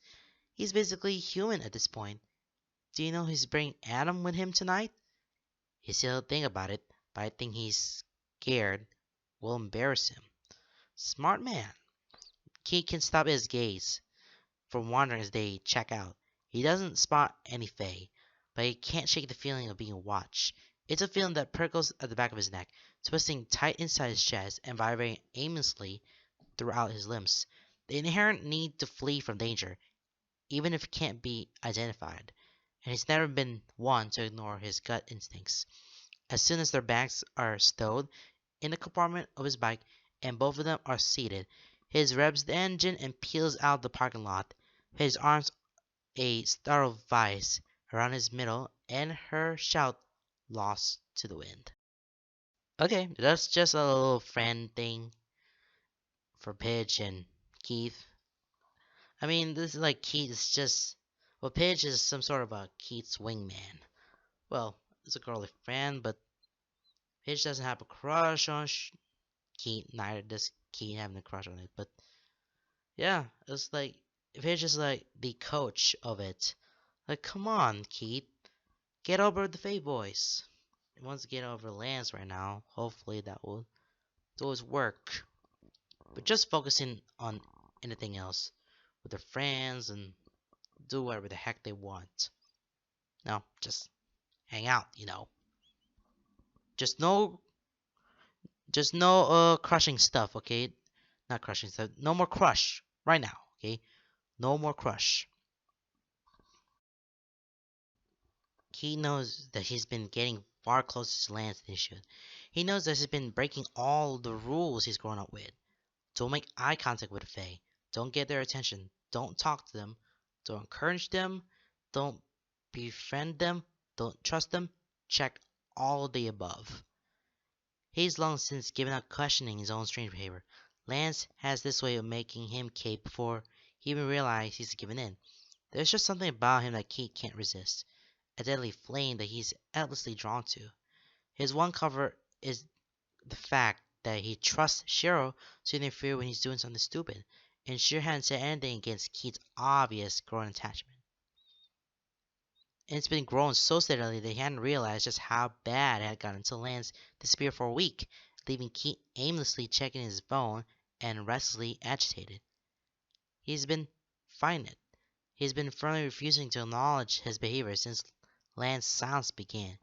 He's basically human at this point. Do you know he's bringing Adam with him tonight? He still think about it, but I think he's scared will embarrass him. Smart man. Keith can stop his gaze from wandering as they check out. He doesn't spot any Faye, but he can't shake the feeling of being watched. It's a feeling that prickles at the back of his neck, twisting tight inside his chest and vibrating aimlessly throughout his limbs. The inherent need to flee from danger, even if it can't be identified. And he's never been one to ignore his gut instincts. As soon as their bags are stowed in the compartment of his bike and both of them are seated, he revs the engine and peels out the parking lot, his arms a startled vice around his middle, and her shout lost to the wind. Okay, that's just a little friend thing for Pidge and Keith. I mean, this is like Keith is just. Well, Pidge is some sort of a Keith's wingman. Well, it's a girly friend, but Pidge doesn't have a crush on Keith. Neither does Keith having a crush on it. But yeah, it's like Pidge is like the coach of it. Like, come on, Keith, get over the Fae boys. He wants to get over Lance right now. Hopefully that will do his work. But just focusing on anything else with their friends and do whatever the heck they want. No, just hang out, you know. Just no just no crushing stuff, okay? Not crushing stuff. No more crush right now, okay? No more crush. He knows that he's been getting far closer to Lance than he should. He knows that he's been breaking all the rules he's grown up with. Don't make eye contact with a Fae. Don't get their attention. Don't talk to them. Don't encourage them. Don't befriend them. Don't trust them. Check all of the above. He's long since given up questioning his own strange behavior. Lance has this way of making him cape before he even realizes he's given in. There's just something about him that Keith can't resist. A deadly flame that he's endlessly drawn to. His one cover is the fact that he trusts Shiro to interfere when he's doing something stupid, and Shiro hadn't said anything against Keith's obvious growing attachment. And it's been growing so steadily that he hadn't realized just how bad it had gotten until Lance disappeared for a week, leaving Keith aimlessly checking his phone and restlessly agitated. He's been fighting it. He's been firmly refusing to acknowledge his behavior since Lance's silence began.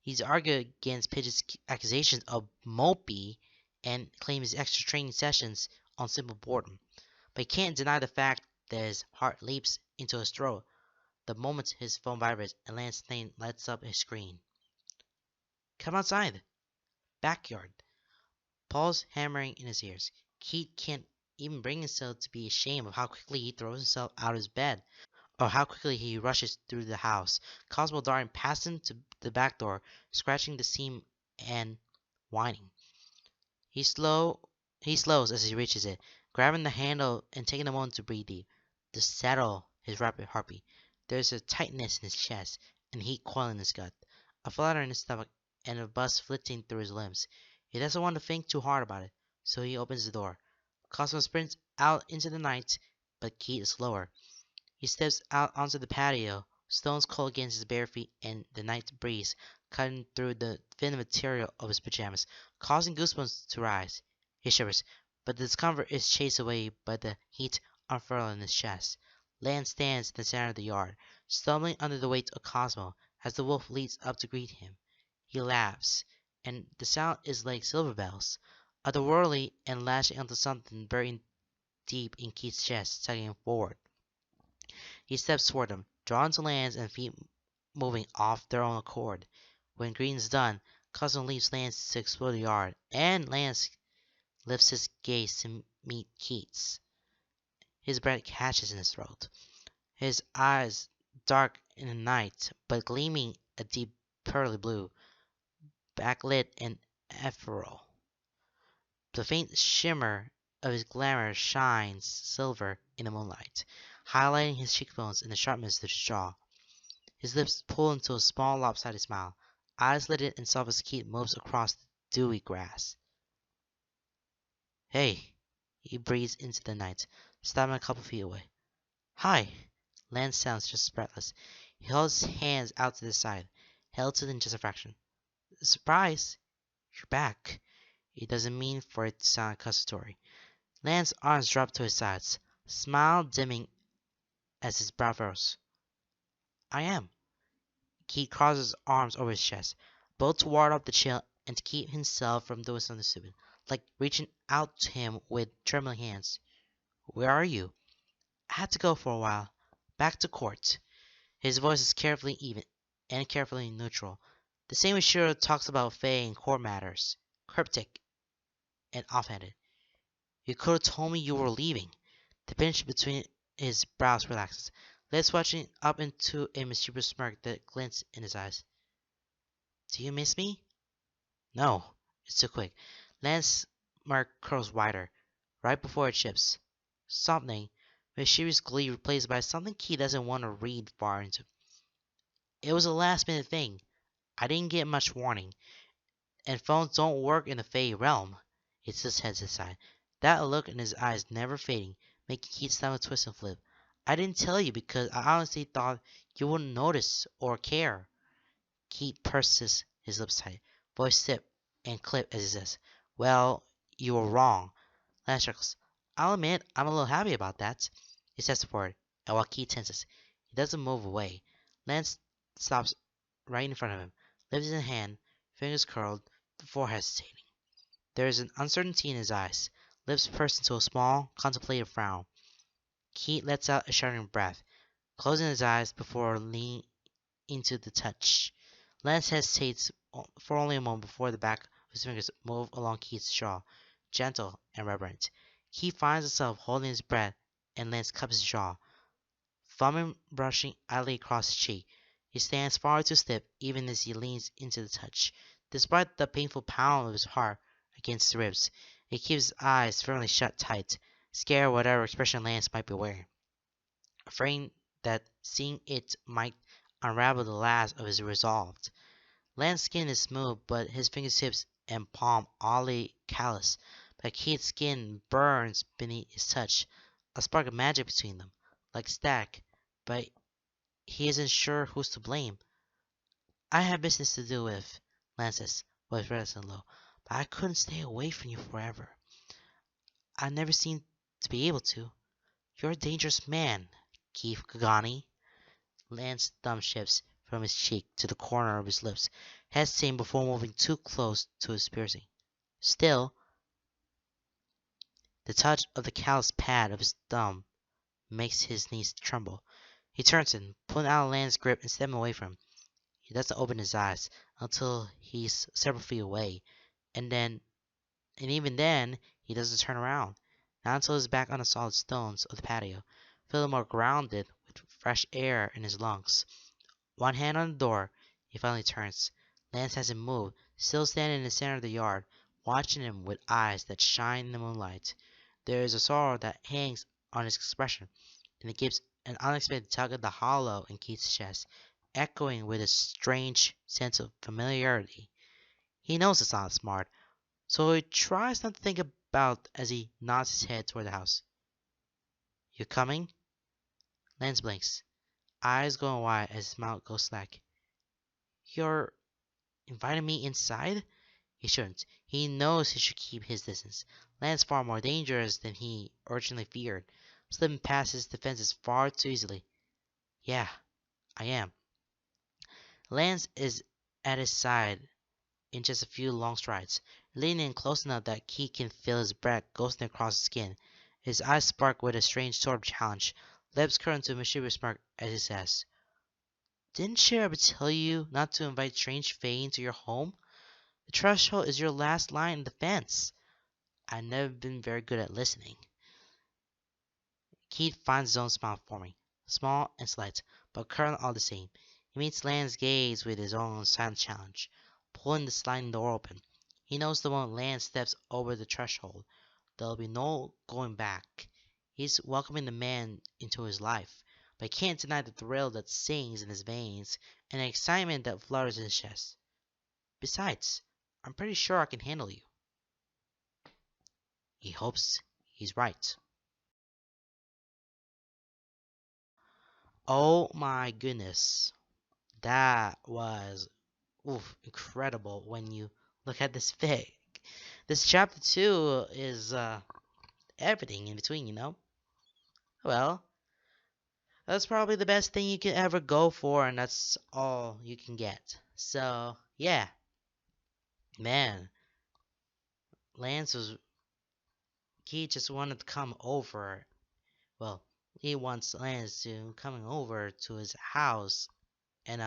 He's argued against Pidge's accusations of mopey and claims his extra training sessions on simple boredom. But he can't deny the fact that his heart leaps into his throat the moment his phone vibrates and Lance's name lights up his screen. Come outside. Backyard. Paul's hammering in his ears. Keith can't even bring himself to be ashamed of how quickly he throws himself out of his bed, or how quickly he rushes through the house, Cosmo darting past him to the back door, scratching the seam and whining. He slows as he reaches it, grabbing the handle and taking a moment to breathe deep, to settle his rapid heartbeat. There's a tightness in his chest, and heat coiling in his gut, a flutter in his stomach, and a buzz flitting through his limbs. He doesn't want to think too hard about it, so he opens the door. Cosmo sprints out into the night, but Keith is slower. He steps out onto the patio, stones cold against his bare feet and the night breeze cutting through the thin material of his pajamas, causing goosebumps to rise. He shivers, but the discomfort is chased away by the heat unfurling his chest. Lance stands in the center of the yard, stumbling under the weight of Cosmo as the wolf leads up to greet him. He laughs, and the sound is like silver bells, otherworldly and lashing onto something buried deep in Keith's chest, tugging him forward. He steps toward them, drawn to Lance and feet moving off their own accord. When greeting's done, Cosmo leaves Lance to explore the yard, and Lance lifts his gaze to meet Keith's. His breath catches in his throat. His eyes, dark in the night, but gleaming a deep pearly blue, backlit and ethereal. The faint shimmer of his glamour shines silver in the moonlight, highlighting his cheekbones and the sharpness of his jaw. His lips pull into a small lopsided smile, eyes lidded and soft as Keith moves across the dewy grass. Hey, he breathes into the night, stopping a couple feet away. Hi. Lance sounds just breathless. He holds his hands out to the side, held to them just a fraction. Surprise! You're back. He doesn't mean for it to sound accusatory. Lance's arms drop to his sides, smile dimming as his brow furrows. I am. Keith crosses his arms over his chest, both to ward off the chill and to keep himself from doing something stupid, like reaching out to him with trembling hands. Where are you? I had to go for a while. Back to court. His voice is carefully even and carefully neutral. The same way Shiro talks about Faye in court matters. Cryptic and offhanded. You could have told me you were leaving. The pinch between his brows relaxes, lips watching up into a mischievous smirk that glints in his eyes. Do you miss me? No. It's too quick. Lance's smirk curls wider, right before it shifts. Something, mischievous glee replaced by something he doesn't want to read far into. It was a last-minute thing. I didn't get much warning, and phones don't work in the Fae realm. He just heads aside, that look in his eyes never fading, making Keith's stomach twist and flip. I didn't tell you because I honestly thought you wouldn't notice or care. Keith purses his lips tight, voice stiff and clipped as he says, Well, you were wrong. Lance chuckles. I'll admit I'm a little happy about that. He steps forward, and while Keith tenses, he doesn't move away. Lance stops right in front of him, lifts his hand, fingers curled, before hesitating. There is an uncertainty in his eyes, lips pursed into a small, contemplative frown. Keith lets out a shuddering breath, closing his eyes before leaning into the touch. Lance hesitates for only a moment before the back of his fingers move along Keith's jaw, gentle and reverent. Keith finds himself holding his breath, and Lance cups his jaw, thumb brushing idly across his cheek. He stands far too stiff even as he leans into the touch. Despite the painful pound of his heart against his ribs, he keeps his eyes firmly shut tight, scared of whatever expression Lance might be wearing, afraid that seeing it might unravel the last of his resolve. Lance's skin is smooth, but his fingertips and palm oddly callous. But Keith's skin burns beneath his touch, a spark of magic between them, like static, but he isn't sure who's to blame. I have business to do with, Lance says, voice reticent low, but I couldn't stay away from you forever. I never seemed to be able to. You're a dangerous man, Keith Kagani. Lance's thumb shifts from his cheek to the corner of his lips, hesitating before moving too close to his piercing. Still, the touch of the callous pad of his thumb makes his knees tremble. He turns and, pulling out of Lance's grip and stepping away from him. He doesn't open his eyes until he's several feet away, and even then, he doesn't turn around. Not until he's back on the solid stones of the patio, feeling more grounded with fresh air in his lungs. One hand on the door, he finally turns. Lance hasn't moved, still standing in the center of the yard, watching him with eyes that shine in the moonlight. There is a sorrow that hangs on his expression, and it gives an unexpected tug at the hollow in Keith's chest, echoing with a strange sense of familiarity. He knows it's not smart, so he tries not to think about as he nods his head toward the house. You coming? Lance blinks, eyes going wide as his mouth goes slack. You're inviting me inside? He shouldn't. He knows he should keep his distance. Land's far more dangerous than he originally feared, slipping past his defenses far too easily. Yeah, I am. Lance is at his side in just a few long strides, leaning in close enough that he can feel his breath ghosting across his skin. His eyes spark with a strange sort of challenge, lips curl into a mischievous smirk as he says, Didn't Shira ever tell you not to invite strange fae into your home? The threshold is your last line of defense. I've never been very good at listening. Keith finds his own smile forming, small and slight, but current all the same. He meets Lan's gaze with his own silent challenge, pulling the sliding door open. He knows the moment Lan steps over the threshold, there'll be no going back. He's welcoming the man into his life, but he can't deny the thrill that sings in his veins and the excitement that flutters in his chest. Besides, I'm pretty sure I can handle you. He hopes he's right. Oh my goodness. That was incredible when you look at this fic. This chapter 2 is everything in between, you know? Well, that's probably the best thing you can ever go for, and that's all you can get. So, yeah. Man, Lance was. He just wanted to come over. Well, he wants Lance to coming over to his house, and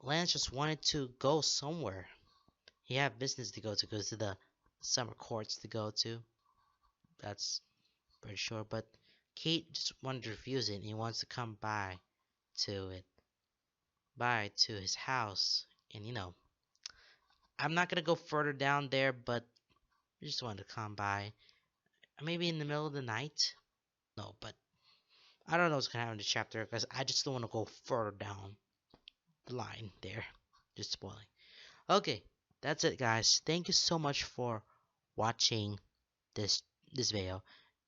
Lance just wanted to go somewhere. He had business to go to the summer courts to go to. That's pretty sure. But Kate just wanted to refuse it, and he wants to come to it, by to his house. And I'm not gonna go further down there, but I just wanted to come by. Maybe in the middle of the night. No, but I don't know what's gonna happen in the chapter because I just don't want to go further down the line there. Just spoiling. Okay, that's it, guys. Thank you so much for watching this video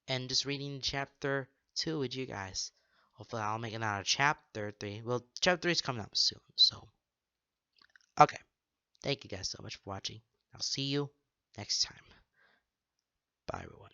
and just reading chapter 2 with you guys. Hopefully I'll make another chapter 3. Well, chapter 3 is coming up soon, so okay. Thank you guys so much for watching. I'll see you next time. Bye everyone.